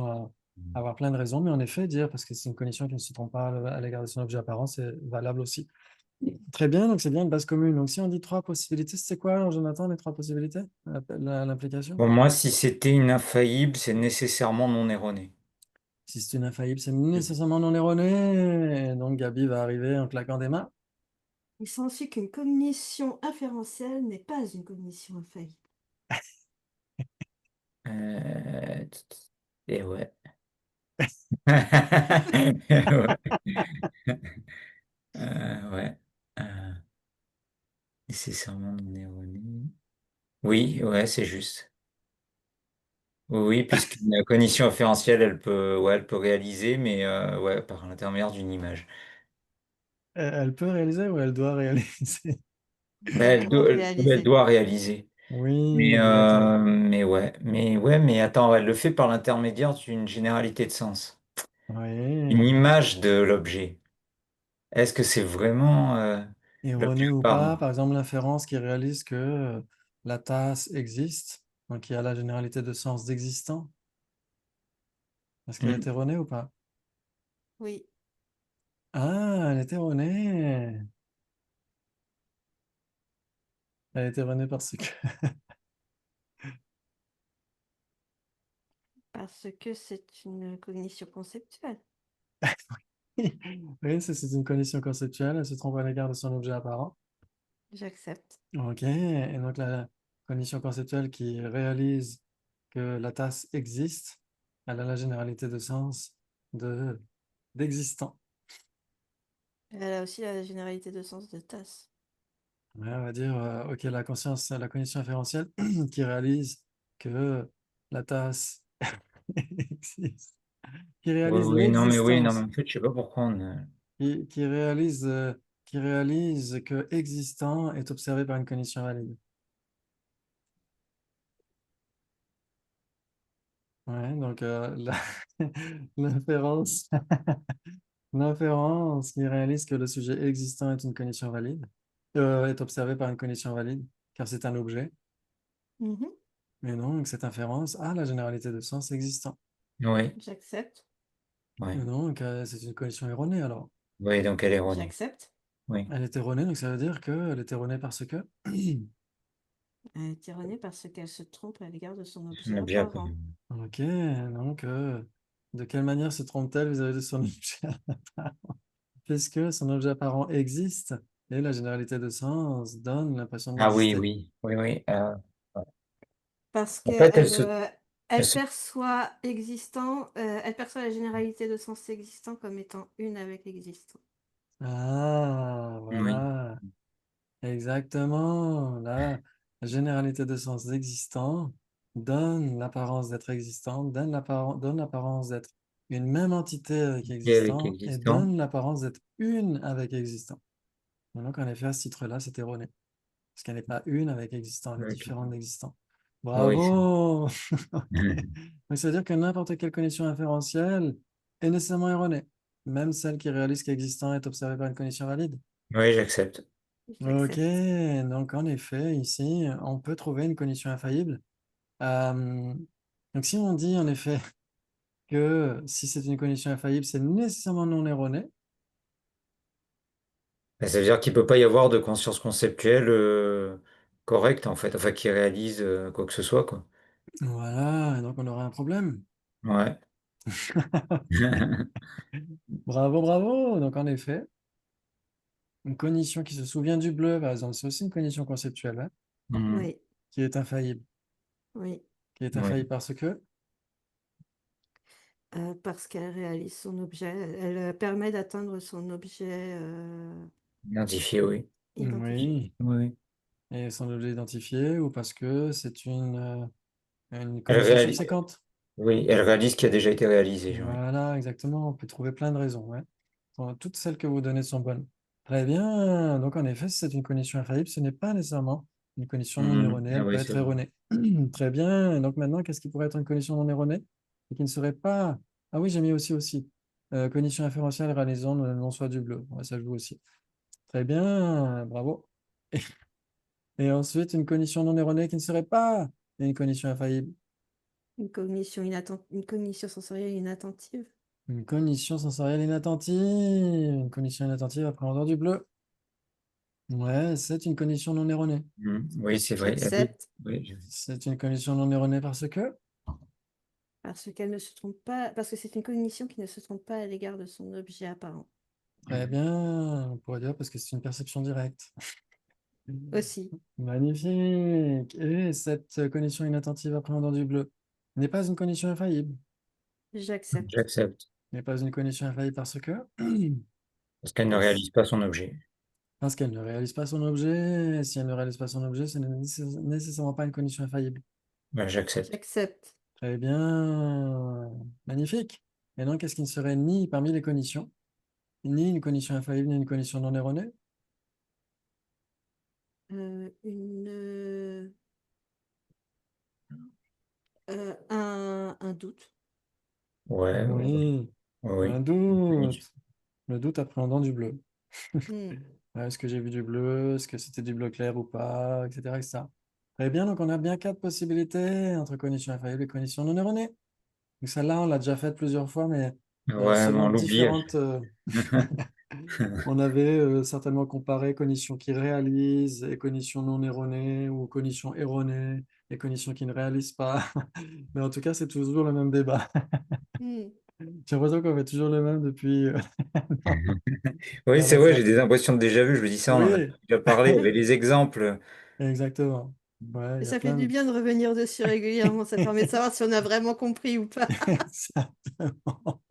avoir plein de raisons, mais en effet, dire parce que c'est une condition qui ne se trompe pas à l'égard de son objet apparent, c'est valable aussi. Très bien, donc c'est bien une base commune. Donc si on dit trois possibilités, c'est quoi, alors, Jonathan, les trois possibilités, l'implication? Pour moi, si c'était une infaillible, c'est nécessairement non erroné. Si c'est une infaillible, c'est nécessairement non erroné. Et donc Gabi va arriver en claquant des mains. Il s'ensuit qu'une cognition inférentielle n'est pas une cognition infaillible. Et ouais. Ouais. Ouais. Euh, nécessairement non erroné. Oui, ouais, c'est juste. Oui, oui, puisqu'une cognition inférentielle, ouais, elle peut réaliser, mais ouais, par l'intermédiaire d'une image. Elle peut réaliser ou elle doit réaliser? Elle Ben, doit elle réaliser. doit réaliser. Oui, exactement. Mais attends, elle le fait par l'intermédiaire d'une généralité de sens. Une Oui. image de l'objet. Est-ce que c'est vraiment l'objet Erroné ou pas, apparent? par exemple, l'inférence qui réalise que la tasse existe, donc il y a la généralité de sens d'existant. Est-ce qu'elle est Hmm. erronée ou pas? Oui, Ah, elle est erronée. Elle est erronée parce que... parce que c'est une cognition conceptuelle. Oui, c'est une condition conceptuelle, elle se trompe à l'égard de son objet apparent. J'accepte. Ok, et donc la condition conceptuelle qui réalise que la tasse existe, elle a la généralité de sens de d'existant. Elle a aussi la généralité de sens de tasse. Ouais, on va dire, ok, la cognition inférentielle qui réalise que la tasse existe, qui Oui, réalise oui, non, mais l'existence, en fait, je sais pas pourquoi qui réalise, qui réalise que existant est observé par une cognition valide. Ouais, donc l'inférence, l'inférence qui réalise que le sujet existant est une cognition valide, est observé par une cognition valide, car c'est un objet, Mhm. mais non, donc cette inférence a la généralité de sens existant. Oui, J'accepte. oui, Et donc, c'est une cognition erronée alors. oui, donc elle est erronée. J'accepte. Oui, Elle est erronée, donc ça veut dire qu'elle est erronée parce que... Elle est erronée parce qu'elle se trompe à l'égard de son on objet a bien apparent. compris. Ok, donc de quelle manière se trompe-t-elle vis-à-vis de son objet apparent? Puisque son objet apparent existe et la généralité de sens donne l'impression Ah oui, d'exister. oui, oui, oui. Ouais. Parce En fait, qu'elle elle elle se- perçoit existant, elle perçoit la généralité de sens existant comme étant une avec l'existant. Ah, oui, voilà, exactement. La généralité de sens existant donne l'apparence d'être existant, donne l'apparence d'être une même entité avec et avec existant et existant. donne l'apparence d'être une avec existant. Et donc, en effet, à ce titre-là, c'est erroné. Parce qu'elle n'est pas une avec existant, elle est Oui, différente d'existant. oui, Bravo! Ok. Donc, ça veut dire que n'importe quelle condition inférentielle est nécessairement erronée, même celle qui réalise qu'existant est observé par une condition valide. oui, j'accepte. Ok, J'accepte. donc en effet, ici, on peut trouver une condition infaillible. Euh, donc si on dit en effet que si c'est une condition infaillible, c'est nécessairement non erroné, Ben, ça veut dire qu'il peut pas y avoir de conscience conceptuelle correcte, en fait, enfin, qui réalise quoi que ce soit, quoi. voilà, et donc on aura un problème. Ouais. Bravo, bravo! Donc en effet, une cognition qui se souvient du bleu, par exemple, c'est aussi une cognition conceptuelle, hein, Mhm. Oui, qui est infaillible. oui. Qui est Oui, infaillible parce que, Parce qu'elle réalise son objet, elle permet d'atteindre son objet identifié, oui. identifié. oui, Oui. et son objet identifié, ou parce que c'est une Elle cognition réalise, subséquente. oui, elle réalise ce qui a déjà été réalisé, oui. Voilà, exactement. On peut trouver plein de raisons. Ouais. Toutes celles que vous donnez sont bonnes. Très bien. Donc, en effet, si c'est une condition infaillible, ce n'est pas nécessairement une condition non Mhm. erronée. Ah Elle peut oui, c'est être vrai. erronée. Très bien. Et donc, maintenant, qu'est-ce qui pourrait être une condition non erronée et qui ne serait pas... Ah oui, j'ai mis aussi. Condition inférentielle réalisant le non-soi du bleu. Ouais, ça joue aussi. Très bien. Bravo. Et ensuite, une cognition non erronée qui ne serait pas une cognition infaillible. Une cognition sensorielle inattentive. Une cognition sensorielle inattentive. Une cognition inattentive appréhendant du bleu. Ouais, c'est une cognition non erronée. Oui, c'est vrai. Ah oui, J'accepte oui, C'est une cognition non erronée parce que... parce qu'elle ne se trompe pas, parce que c'est une cognition qui ne se trompe pas à l'égard de son objet apparent. Très bien, on pourrait dire parce que c'est une perception directe. Aussi, Magnifique. Et cette cognition inattentive appréhendant du bleu n'est pas une cognition infaillible. j'accepte. j'accepte. N'est pas une cognition infaillible parce que... Parce qu'elle ne Parce, réalise pas son objet. Parce qu'elle ne réalise pas son objet. Si elle ne réalise pas son objet, ce n'est nécessairement pas une condition infaillible. Ben, j'accepte. j'accepte. Très bien. Magnifique. Et donc, qu'est-ce qui ne serait ni parmi les conditions, ni une condition infaillible, ni une condition non erronée? Une, un doute. Ouais, ouais, Oui, un oui. Oui. doute. Le doute appréhendant du bleu. Hmm. Est-ce que j'ai vu du bleu? Est-ce que c'était du bleu clair ou pas? Etc., etc. Très bien, donc on a bien quatre possibilités entre conditions infaillibles et conditions non erronées. Donc celle-là, on l'a déjà faite plusieurs fois, mais Ouais, mais selon on l'oublie. différentes... on avait certainement comparé cognitions qui réalisent et cognitions non erronées ou cognitions erronées et cognitions qui ne réalisent pas. Mais en tout cas, c'est toujours le même débat. Hmm. J'ai l'impression qu'on fait toujours le même depuis... non, Oui, non, c'est mais vrai, ça... j'ai des impressions de déjà-vu. Je me dis ça, on en a Oui, déjà parlé. Il y avait les exemples. exactement. Ouais, Et il y a ça fait plein du de... bien de revenir dessus régulièrement. Ça permet de savoir si on a vraiment compris ou pas. Exactement.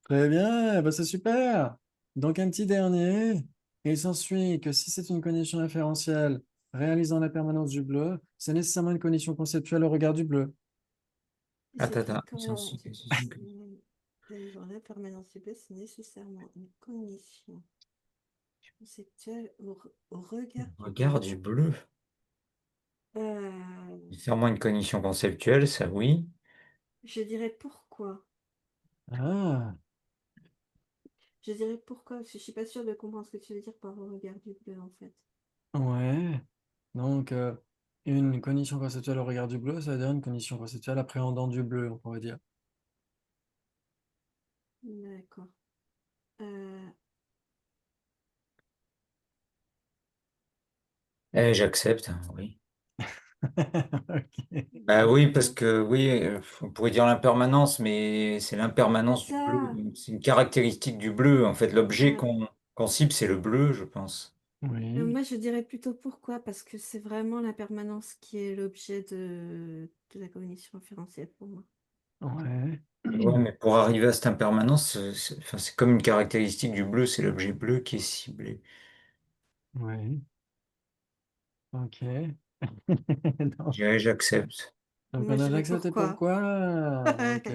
Très bien, eh ben c'est super. Donc un petit dernier. Il s'ensuit que si c'est une condition inférentielle réalisant la permanence du bleu, c'est nécessairement une condition conceptuelle au regard du bleu. Attends, J'écris attends. quand dans la permanence du bleu, c'est nécessairement une cognition conceptuelle au regard du Regard bleu. du bleu. Euh, Nécessairement une cognition conceptuelle, ça oui. je dirais pourquoi. Ah, Je dirais pourquoi, parce que je suis pas sûre de comprendre ce que tu veux dire par au regard du bleu, en fait. ouais. Donc une condition conceptuelle au regard du bleu, ça veut dire une condition conceptuelle appréhendant du bleu, on pourrait dire. D'accord. Euh, J'accepte, hein, oui. Ok. Bah oui, parce que oui, on pourrait dire l'impermanence, mais c'est c'est l'impermanence du bleu. ça. Donc, c'est une caractéristique du bleu. En fait, l'objet Euh, qu'on cible, c'est le bleu, je pense. Oui, moi, je dirais plutôt pourquoi, parce que c'est vraiment la permanence qui est l'objet de la cognition inférentielle pour moi. ouais. Ouais, mais pour arriver à cette impermanence, enfin, c'est comme une caractéristique du bleu, c'est l'objet bleu qui est ciblé. Oui, ok. Je Donc, dirais j'accepte. Moi, on je a dirais accepté pourquoi. pourquoi? Ok.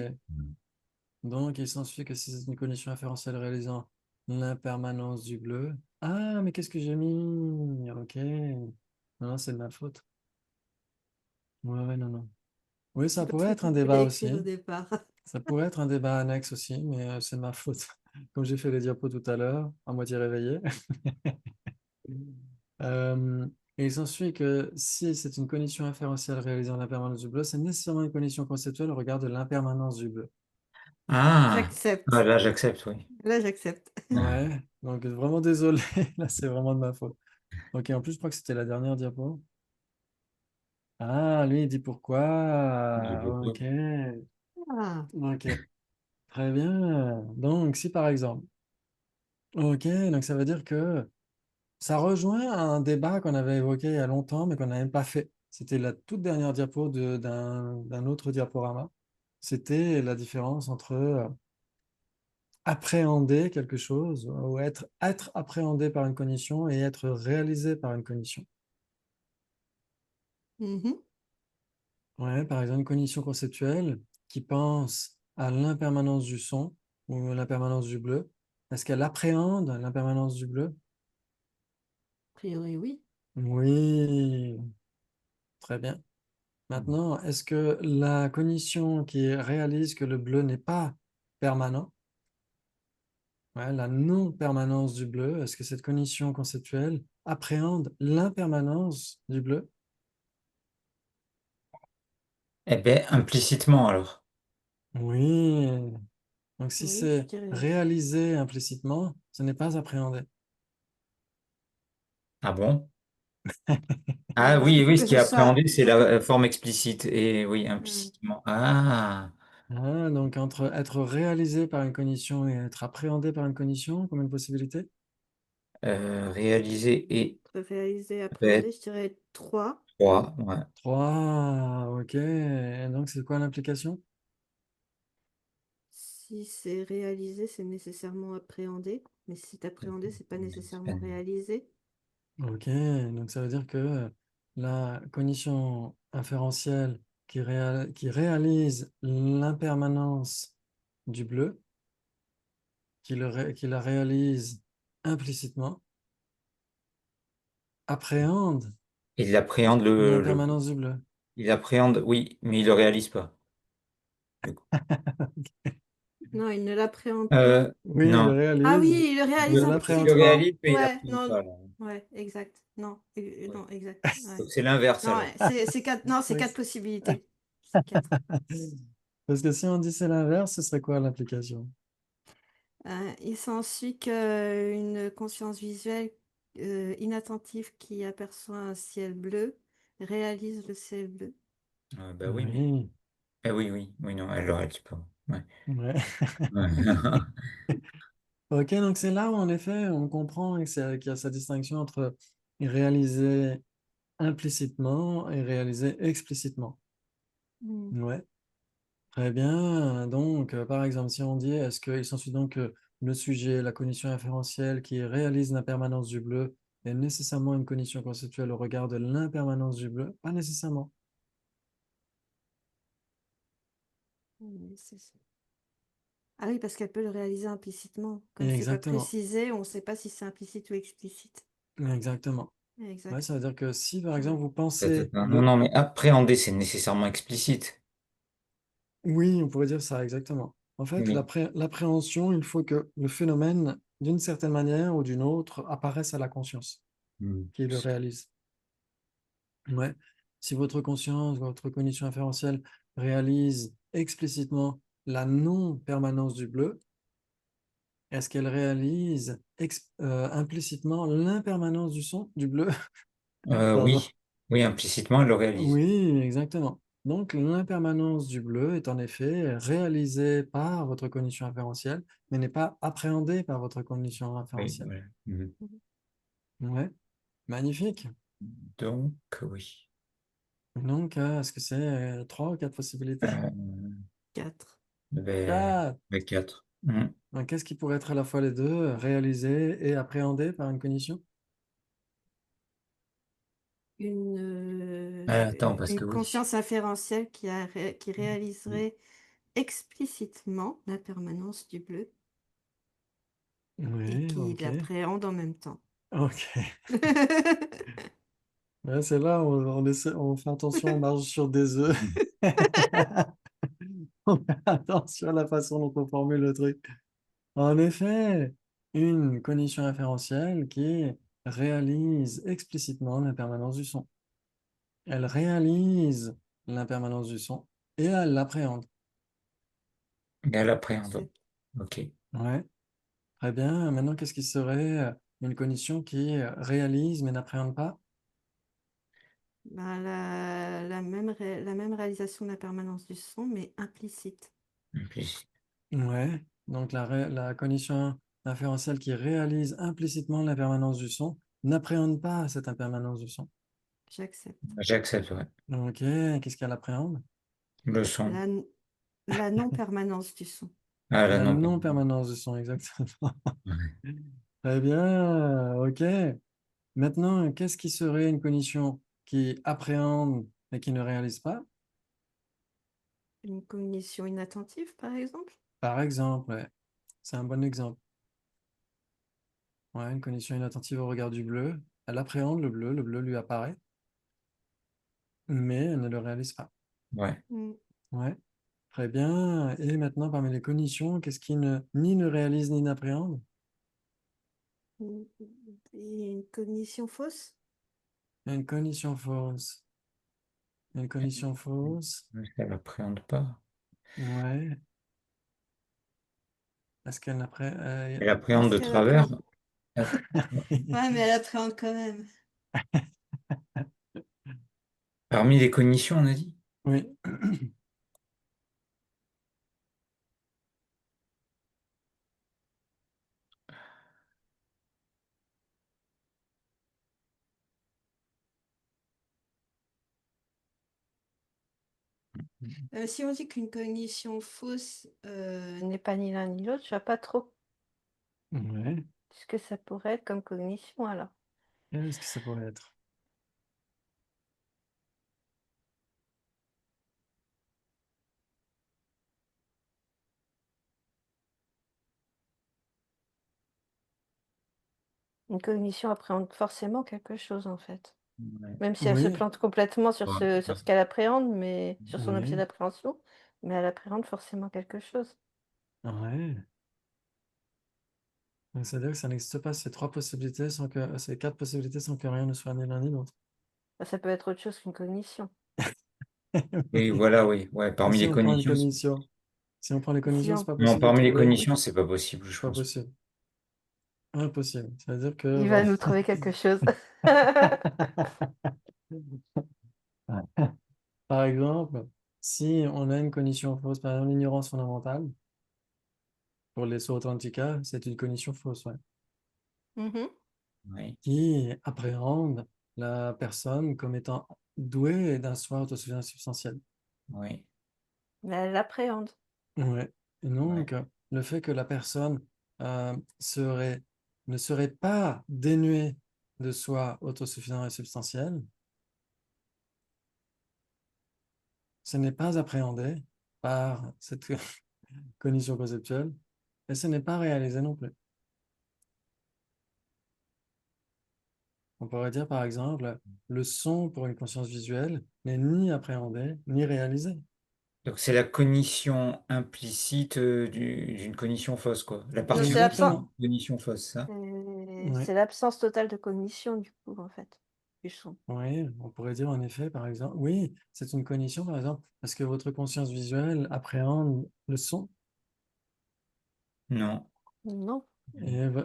Donc, il s'ensuit que si c'est une condition inférentielle réalisant l'impermanence du bleu. Ah, mais qu'est-ce que j'ai mis? Ok. Non, non, c'est de ma faute. Ouais, ouais, non, non. Oui, ça Le pourrait truc être qu'il un débat fallait écrire au aussi. départ. Ça pourrait être un débat annexe aussi, mais c'est de ma faute. Comme j'ai fait les diapos tout à l'heure, à moitié réveillé. Euh, et il s'ensuit que si c'est une condition inférentielle réalisant l'impermanence du bleu, c'est nécessairement une condition conceptuelle au regard de l'impermanence du bleu. Ah, ah, J'accepte. là j'accepte, oui. Là, j'accepte. Ouais, donc vraiment désolé, là c'est vraiment de ma faute. Ok, en plus je crois que c'était la dernière diapo. Ah, lui il dit Je veux pourquoi. pas. Ok, Ah. ok, très bien. Donc si par exemple, ok, donc ça veut dire que ça rejoint un débat qu'on avait évoqué il y a longtemps, mais qu'on n'a même pas fait. C'était la toute dernière diapo d'un autre diaporama. C'était la différence entre appréhender quelque chose ou être appréhendé par une cognition et être réalisé par une cognition. Mhm. Ouais, par exemple, une cognition conceptuelle qui pense à l'impermanence du son ou l'impermanence du bleu. Est-ce qu'elle appréhende l'impermanence du bleu? A priori, oui. Oui, très bien. Maintenant, est-ce que la cognition qui réalise que le bleu n'est pas permanent, ouais, la non-permanence du bleu, est-ce que cette cognition conceptuelle appréhende l'impermanence du bleu? Eh bien, implicitement alors. Oui. Donc si Oui, je c'est dirais oui. réalisé implicitement, ce n'est pas appréhendé. Ah bon? Ah Parce oui, qu'il faut oui, que ce qui ce est soit. appréhendé, c'est la forme explicite. Et oui, Hmm. implicitement. Ah, Ah, donc entre être réalisé par une cognition et être appréhendé par une cognition, comme une possibilité? réalisé et Réaliser, fait appréhender, je dirais 3. 3. Ouais. 3, ok. Et donc c'est quoi l'implication? Si c'est réalisé, c'est nécessairement appréhendé. Mais si c'est appréhendé, c'est pas nécessairement Peine. réalisé. Ok, donc ça veut dire que la cognition inférentielle qui réalise l'impermanence du bleu, qui la réalise implicitement, appréhende Il appréhende l'impermanence du bleu. il appréhende, oui, mais il le réalise pas. Du coup. Non, il ne l'appréhende pas. Euh, Oui, il le non. Ah réalise, oui, il le il ne réalise Il le l'appréhende pas. implicitement. réalise, mais il Ouais, l'appréhende non, pas. Là. ouais, exact. Non, Ouais. non, exact. Ouais. Donc c'est l'inverse Non, alors. ouais, c'est quatre, non, c'est quatre Oui. possibilités. C'est quatre. Parce que si on dit c'est l'inverse, ce serait quoi l'application? Il s'ensuit qu'une conscience visuelle inattentive qui aperçoit un ciel bleu réalise le ciel bleu. Bah oui, mais. Oui, Oui, oui, oui, non, elle le réalise pas. Ouais. ouais. Ouais. Ok, donc c'est là où en effet on comprend qu'il y a cette distinction entre réaliser implicitement et réaliser explicitement. Hmm. Ouais, très bien. Donc, par exemple, si on dit, est-ce qu'il s'ensuit donc que le sujet, la cognition inférentielle qui réalise l'impermanence du bleu est nécessairement une cognition conceptuelle au regard de l'impermanence du bleu? Pas nécessairement. Oui, c'est ça. Ah oui, parce qu'elle peut le réaliser implicitement. Comme c'est pas Exactement, précisé, on ne sait pas si c'est implicite ou explicite. exactement. Ouais, ça Exact. veut dire que si, par exemple, Ouais. vous pensez Non, non, mais appréhender, c'est nécessairement explicite. Oui, on pourrait dire ça, exactement. En fait, Oui. l'appréhension, il faut que le phénomène, d'une certaine manière ou d'une autre, apparaisse à la conscience Hmm. qui le réalise. Ouais. Si votre conscience, votre cognition inférentielle réalise explicitement la non-permanence du bleu, est-ce qu'elle réalise implicitement l'impermanence du son, du bleu? Pardon. Oui, oui, implicitement, elle le réalise. Oui, exactement. Donc, l'impermanence du bleu est en effet réalisée par votre cognition inférentielle, mais n'est pas appréhendée par votre cognition Oui, inférentielle. voilà. Mhm. Mhm. Ouais, magnifique. Donc, oui. Donc, est-ce que c'est trois ou quatre possibilités? Euh, 4. ben, Quatre. 4. Hmm. Donc, qu'est-ce qui pourrait être à la fois les deux, réalisé et appréhendé par une cognition? Attends, parce Une que oui. conscience inférentielle qui réaliserait explicitement l'impermanence du bleu et Oui, qui ok. l'appréhende en même temps. Ok. Ouais, c'est là où on fait attention, on marche sur des œufs. Hmm. On fait attention à la façon dont on formule le truc. En effet, une cognition inférentielle qui réalise explicitement l'impermanence du son. Elle réalise l'impermanence du son et elle l'appréhende. Elle appréhende. J'accepte. Ok. Ouais, très bien. Maintenant, qu'est-ce qui serait une cognition qui réalise mais n'appréhende pas? Bah, la même réalisation de la permanence du son, mais implicite. Implicite. Ouais, donc la cognition inférentielle qui réalise implicitement l'impermanence du son n'appréhende pas cette impermanence du son. J'accepte. J'accepte, ouais. Ok, qu'est-ce qu'elle appréhende? Le son. La, la non-permanence du son. Ah, là, La non. non-permanence du son, exactement. Ouais. Très bien, ok. Maintenant, qu'est-ce qui serait une cognition qui appréhende mais qui ne réalise pas? Une cognition inattentive, par exemple? Par exemple, ouais, c'est un bon exemple. Ouais, une cognition inattentive au regard du bleu. Elle appréhende le bleu lui apparaît, mais elle ne le réalise pas. Ouais. Mm. Ouais, très bien. Et maintenant, parmi les cognitions, qu'est-ce qui ni ne réalise ni n'appréhende? Mm. Et une cognition fausse? Une cognition fausse. Une cognition fausse. Elle n'appréhende pas. Ouais. Est-ce qu'elle après. Elle appréhende Est-ce de qu'elle travers. appréhende? Ouais, mais elle appréhende quand même. Parmi les cognitions, on a dit? Oui. Si on dit qu'une cognition fausse n'est pas ni l'un ni l'autre, je vois pas trop Ouais. ce que ça pourrait être comme cognition alors. Qu'est-ce que ça pourrait être? Une cognition appréhende forcément quelque chose en fait. Ouais. Même si elle se Oui. plante complètement Ouais. sur ce qu'elle appréhende, mais sur son objet Oui. d'appréhension, mais elle appréhende forcément quelque chose. Ouais. Donc, c'est-à-dire que ça n'existe pas ces trois possibilités sans que ces quatre possibilités sans que rien ne soit ni l'un ni l'autre. Bah, ça peut être autre chose qu'une cognition. Et Oui. voilà, oui. Ouais, Et parmi si les on prend une cognitions. cognition, si on prend les Si cognitions, c'est on... pas Non, possible de parmi les trouver. cognitions, c'est pas possible, je C'est pas pense. possible. Impossible. C'est-à-dire que Il va nous trouver quelque chose. par exemple, si on a une cognition fausse, par exemple l'ignorance fondamentale, pour les Sotrantika, c'est une cognition fausse, ouais, Mhm. Oui, qui appréhende la personne comme étant douée d'un soi autosuffisant substantiel. oui, Mais elle l'appréhende. Ouais. Et ouais, donc, le fait que la personne ne serait pas dénuée de soi autosuffisant et substantiel, ce n'est pas appréhendé par cette cognition conceptuelle et ce n'est pas réalisé non plus. On pourrait dire par exemple, le son pour une conscience visuelle n'est ni appréhendé ni réalisé. donc c'est la cognition implicite d'une cognition fausse, quoi. La Non, partie opposée d'une Exactement. cognition fausse, ça? Oui, c'est l'absence totale de cognition du coup, en fait, du son. oui, on pourrait dire en effet, par exemple, oui, c'est une cognition, par exemple, parce que votre conscience visuelle appréhende le son. Non. Et Non.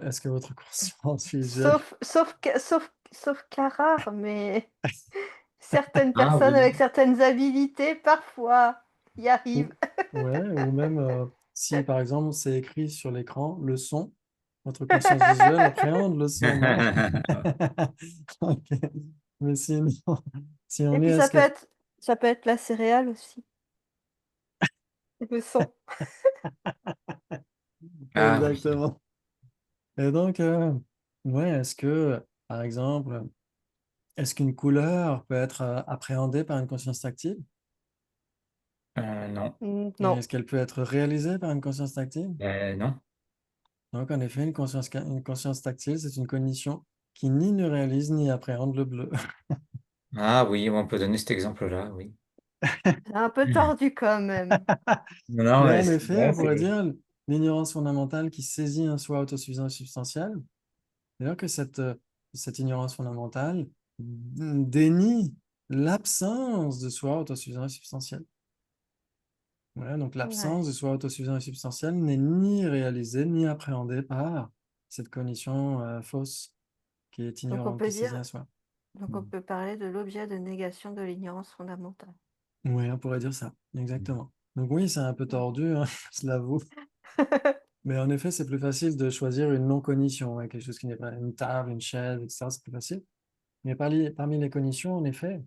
est-ce que votre conscience visuelle... Sauf cas rare, mais certaines Ah personnes oui. avec certaines habilités, parfois, y arrivent. Ou, ouais, ou même si, par exemple, c'est écrit sur l'écran, le son, votre conscience visuelle appréhende le son, non? Ok. Mais sinon, si Et on est puis à ce que... ça peut être la céréale aussi, le son. Ah oui. Exactement. Et donc, ouais, est-ce que, par exemple, est-ce qu'une couleur peut être appréhendée par une conscience tactile? Non. Et Non. est-ce qu'elle peut être réalisée par une conscience tactile? Non. Donc, en effet, une conscience tactile, c'est une cognition qui ni ne réalise ni appréhende le bleu. Ah oui, on peut donner cet exemple-là, oui. C'est un peu tordu quand même. Non, Mais mais en c'est effet, vrai, on pourrait c'est. dire l'ignorance fondamentale qui saisit un soi autosuffisant et substantiel. D'ailleurs que cette ignorance fondamentale dénie l'absence de soi autosuffisant et substantiel. Voilà, donc Ouais. l'absence de soi autosuffisant et substantiel n'est ni réalisée ni appréhendée par cette cognition fausse qui est Donc on ignorante, qui peut saisit un un soi. donc on peut parler de l'objet de négation de l'ignorance fondamentale. Oui, on pourrait dire ça, exactement. Donc oui, c'est un peu Ouais. tordu, hein, je l'avoue. Mais en effet, c'est plus facile de choisir une non-cognition, ouais, quelque chose qui n'est pas une table, une chaise, etc. C'est plus facile. Mais parmi les cognitions, en effet,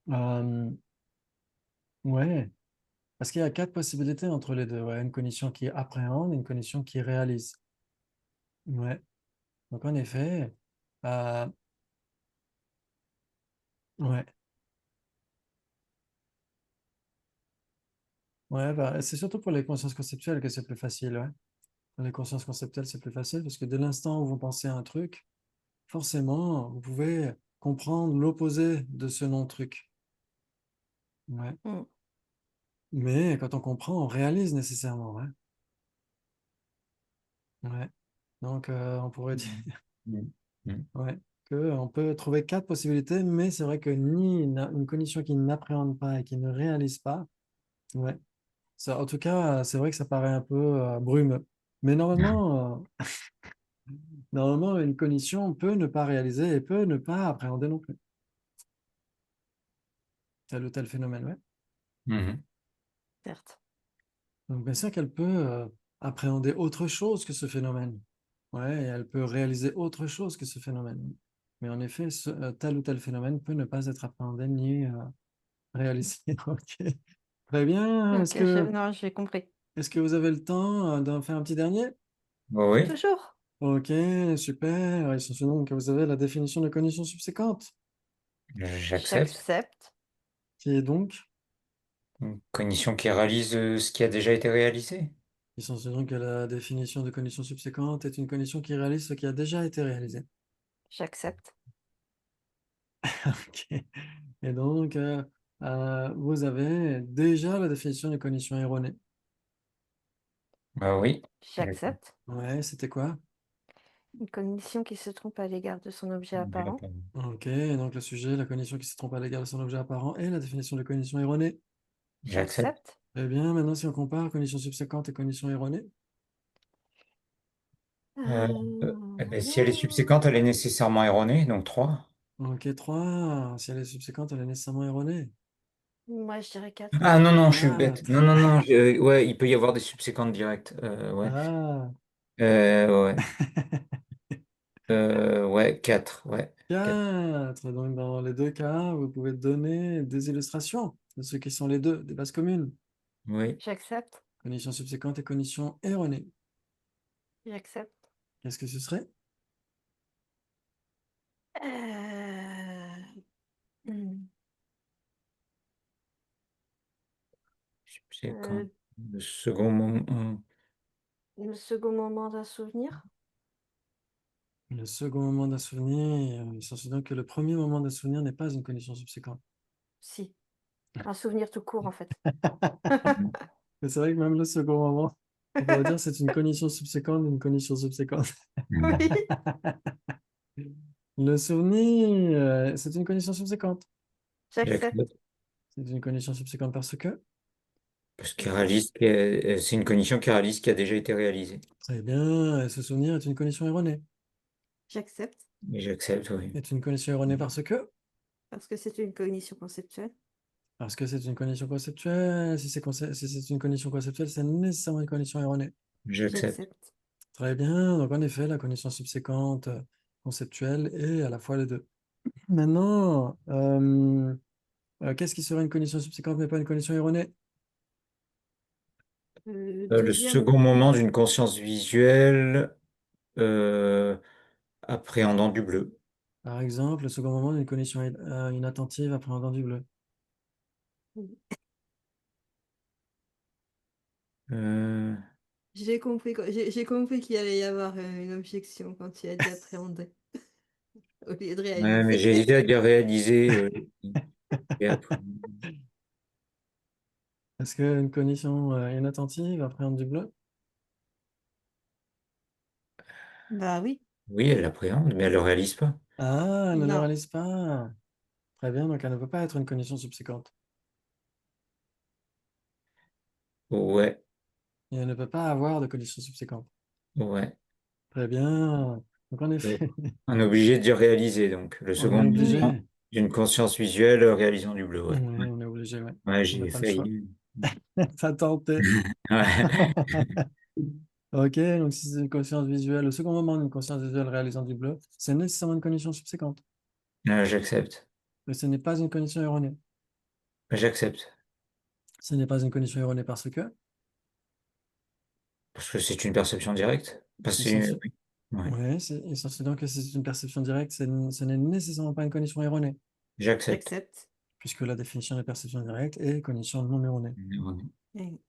euh, ouais, parce qu'il y a quatre possibilités entre les deux. Ouais, une cognition qui appréhende et une cognition qui réalise. Ouais. Donc en effet, euh, ouais, ouais, bah, c'est surtout pour les consciences conceptuelles que c'est plus facile. Ouais. Pour les consciences conceptuelles, c'est plus facile parce que dès l'instant où vous pensez à un truc, forcément, vous pouvez comprendre l'opposé de ce non-truc. Ouais. Mm. Mais quand on comprend, on réalise nécessairement. Ouais. Ouais. Donc, on pourrait dire, Mm. Mm. Ouais, que on peut trouver quatre possibilités, mais c'est vrai que ni une condition qui n'appréhende pas et qui ne réalise pas, ouais, ça, en tout cas, c'est vrai que ça paraît un peu brumeux. Mais normalement, une condition peut ne pas réaliser et peut ne pas appréhender non plus tel ou tel phénomène, ouais. Mhm. Certes. Donc, bien sûr qu'elle peut appréhender autre chose que ce phénomène. Ouais, et elle peut réaliser autre chose que ce phénomène. Mais en effet, tel ou tel phénomène peut ne pas être appréhendé ni réalisé. Ok. Très bien. Ok, non, j'ai compris. Est-ce que vous avez le temps d'en faire un petit dernier? Oh oui, Toujours. Ok, super. Il s'ensuit donc que vous avez la définition de condition subséquente, j'accepte. J'accepte. qui est donc, Une cognition qui réalise ce qui a déjà été réalisé. il s'ensuit donc que la définition de condition subséquente est une condition qui réalise ce qui a déjà été réalisé. J'accepte. Ok. Et donc, vous avez déjà la définition de condition erronée. Bah oui. D'accord. J'accepte. Ouais, c'était quoi? Une cognition qui se trompe à l'égard de son objet J'ai apparent. pas- Ok, et donc le sujet, la cognition qui se trompe à l'égard de son objet apparent et la définition de cognition erronée. J'accepte. J'accepte. Eh bien, maintenant, si on compare cognition subséquente et cognition erronée, Euh, eh ben, si elle est subséquente, elle est nécessairement erronée, donc 3. ok, 3. Si elle est subséquente, elle est nécessairement erronée. Moi, je dirais 4. Ah non, non, je suis bête. 4. Non, non, non, ouais, il peut y avoir des subséquentes directes. Ouais. Ah, Ouais. Ouais, 4. Ouais. 4. 4. Donc, dans les deux cas, vous pouvez donner des illustrations de ce qui sont les deux, des bases communes. Oui. J'accepte. Cognition subséquente et cognition erronée. J'accepte. Qu'est-ce que ce serait? Euh, hmm, Subséquente. euh, Le second moment. le second moment d'un souvenir? Le second moment d'un souvenir, il s'ensuit donc que le premier moment d'un souvenir n'est pas une condition subséquente. Si. Un souvenir tout court, en fait. Mais c'est vrai que même le second moment, on pourrait dire que c'est une cognition subséquente d'une cognition subséquente. Oui. Le souvenir, c'est une condition subséquente. J'accepte. J'accepte. C'est une condition subséquente parce que, Parce qu'il réalise, c'est une cognition qui réalise ce qui a déjà été réalisé. très bien, ce souvenir est une condition erronée. J'accepte. Et j'accepte, oui. Est une condition erronée parce que, Parce que c'est une cognition conceptuelle. parce que c'est une condition conceptuelle. Si c'est une condition conceptuelle, c'est nécessairement une condition erronée. J'accepte. J'accepte. Très bien, donc en effet, la condition subséquente conceptuelle est à la fois les deux. Maintenant, qu'est-ce qui serait une condition subséquente mais pas une condition erronée? Le Deuxième. second moment d'une conscience visuelle euh, appréhendant du bleu. Par exemple, le second moment d'une condition inattentive appréhendant du bleu. Euh, J'ai compris qu'il allait y avoir une objection quand tu as dit appréhender au lieu de ouais, mais réaliser. j'ai hésité à dire réaliser et après. Est-ce qu'une condition inattentive appréhende du bleu? Bah oui. Oui, elle l'appréhende, mais elle le réalise pas. Ah, elle ne le Non. réalise pas. Très bien, donc elle ne peut pas être une condition subséquente. Ouais, Et elle ne peut pas avoir de condition subséquente. ouais. Très bien. Donc en Donc, effet, on est obligé de dire réaliser, donc. Le on est second moment obligé. d'une conscience visuelle réalisant du bleu, ouais. Ouais, On est obligé, ouais. ouais, On n'a j'ai pas le choix. failli. T'as tenté. Ouais. Ok, donc si c'est une conscience visuelle, le second moment d'une conscience visuelle réalisant du bleu, c'est nécessairement une condition subséquente. J'accepte. Mais ce n'est pas une condition erronée. J'accepte. Ce n'est pas une condition erronée parce que, Parce que c'est une perception directe. Parce que ils sont, oui. Ouais. ouais, ils sont donc que c'est une perception directe, ce n'est nécessairement pas une condition erronée, J'accepte. J'accepte. puisque la définition de perception directe est condition non erronée. Ouais. Et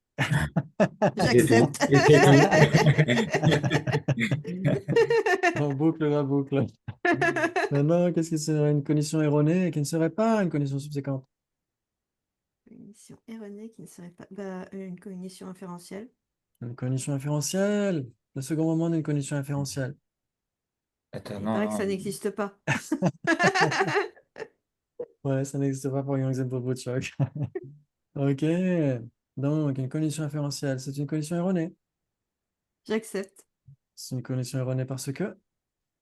Et c'est tout. j'accepte. Et c'est tout. On boucle la boucle. Maintenant, qu'est-ce qui serait une condition erronée et qui ne serait pas une condition subséquente? Cognition erronée qui ne serait pas une cognition inférentielle. Une condition inférentielle. Le second moment d'une condition inférentielle. Attends, Il non, paraît que ça non. n'existe pas. Ouais, ça n'existe pas pour Young's pour Woodchuck. Ok. Donc, une condition inférentielle, c'est une condition erronée. J'accepte, C'est une condition erronée parce que,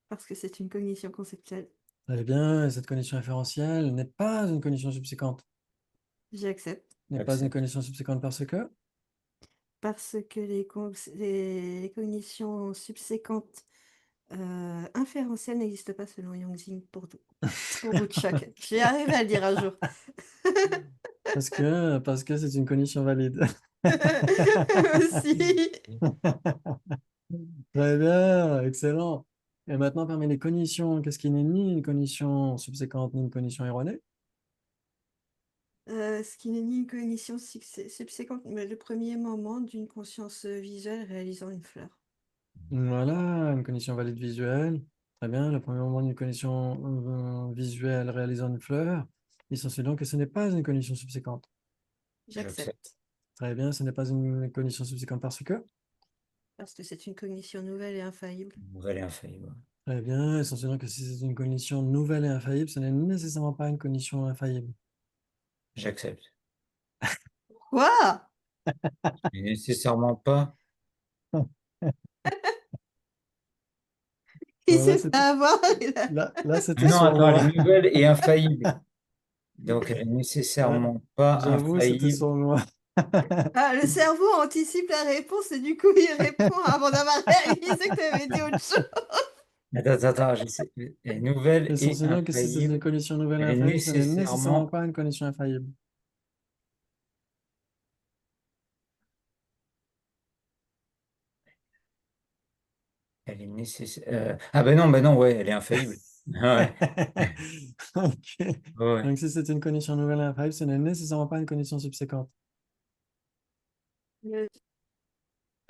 parce que c'est une cognition conceptuelle. eh bien, cette condition inférentielle n'est pas une condition subséquente. J'accepte, N'est pas une J'accepte. condition subséquente parce que, parce que les cognitions subséquentes inférentielles n'existent pas selon Young pour Woodchuck. J'ai arrivé à le dire un jour. parce que c'est une condition valide. Aussi. Très bien, excellent. Et maintenant, parmi les cognitions, qu'est-ce qui n'est ni une cognition subséquente ni une cognition erronée? Ce qui n'est ni une cognition subséquente, mais le premier moment d'une conscience visuelle réalisant une fleur. Voilà, une cognition valide visuelle. Très bien, le premier moment d'une cognition visuelle réalisant une fleur. Il s'ensuit donc que ce n'est pas une cognition subséquente. J'accepte. J'accepte, Très bien, ce n'est pas une cognition subséquente parce que. parce que c'est une cognition nouvelle et infaillible. Nouvelle et infaillible. Très bien, il s'ensuit donc que si c'est une cognition nouvelle et infaillible, ce n'est nécessairement pas une cognition infaillible. J'accepte. Quoi? Mais nécessairement pas. Il Alors là, s'est fait avoir. là, Ah c'était non, attends, elle sournois. est nouvelle et infaillible. Donc, elle est Ouais, nécessairement pas j'avoue, c'était infaillible. sournois. Ah, le cerveau anticipe la réponse et du coup il répond avant d'avoir réalisé que tu avais dit autre chose. Attends, j'essaie. Elle est nouvelle et Essentiellement que si c'est une infaillible. condition nouvelle et Elle est infaillible, ce n'est nécessairement nécessairement. pas une condition infaillible. Elle est nécessaire. Ah ben non, ouais, elle est infaillible. Ah ouais. Ok. Ouais. Donc, si c'est une condition nouvelle et infaillible, ce n'est nécessairement pas une condition subséquente. Euh,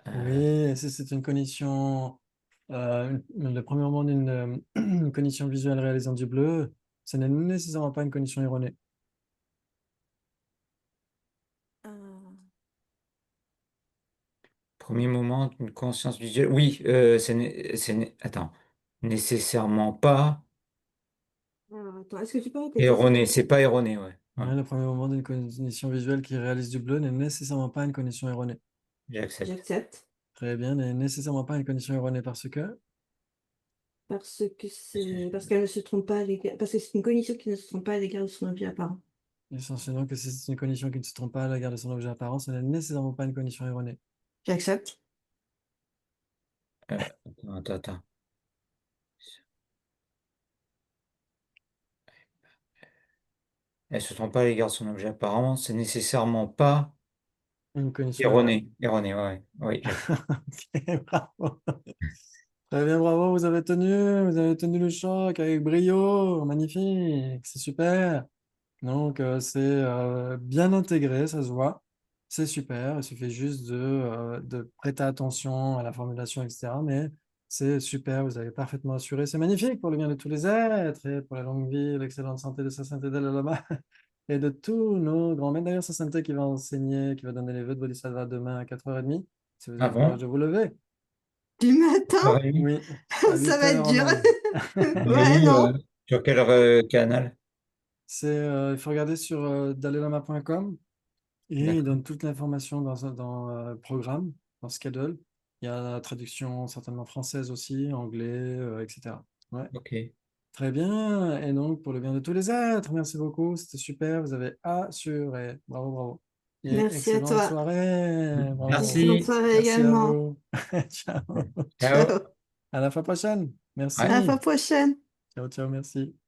Oui, Euh, et si c'est une condition, le premier moment d'une une condition visuelle réalisant du bleu, ce n'est nécessairement pas une condition erronée. Premier moment d'une conscience visuelle. Oui, attends. Nécessairement pas alors, attends, est-ce que tu peux répéter, s'il te erroné. plaît? C'est pas erroné, ouais. Ouais, Ouais, le premier moment d'une condition visuelle qui réalise du bleu n'est nécessairement pas une condition erronée. j'accepte. J'accepte. Très bien, n'est nécessairement pas une condition erronée Parce qu'elle ne se trompe pas parce que c'est une cognition qui ne se trompe pas à l'égard de son objet apparent. essentiellement que si c'est une condition qui ne se trompe pas à l'égard de son objet apparent, ce n'est nécessairement pas une condition erronée. J'accepte. Attends. Elle se trompe pas à l'égard de son objet apparent. C'est nécessairement pas Une condition erronée. erroné. Erroné, ouais. Oui, j'accepte. Ok, bravo. Très bien, bravo, vous avez tenu le choc avec brio, magnifique, c'est super. Donc, c'est bien intégré, ça se voit. C'est super, il suffit juste de prêter attention à la formulation, etc. Mais c'est super, vous avez parfaitement assuré. C'est magnifique pour le bien de tous les êtres et pour la longue vie et l'excellente santé de sa sainteté Dalai Lama et de tous nos grands maîtres. D'ailleurs, sa sainteté qui va enseigner, qui va donner les vœux de Bodhisattva demain à 4h30, si vous Ah avez le courage bon? de vous lever. Du matin, Pareil. Oui, à ça huit va être heures dur. même. Mais Ouais, où? non. Sur quel canal? Il faut regarder sur dalailama.com. Et il D'accord. donne toute l'information dans programme, dans schedule. Il y a la traduction certainement française aussi, anglais, etc. Ouais, Ok. très bien. Et donc, pour le bien de tous les êtres, merci beaucoup. C'était super. Vous avez assuré. Bravo, bravo. Et Merci à excellente toi. soirée. Excellente Merci. Bravo. soirée Merci à également. vous. Ciao. Ciao. Ciao. À la fois prochaine. À la Merci. fois prochaine. Ciao, ciao, merci.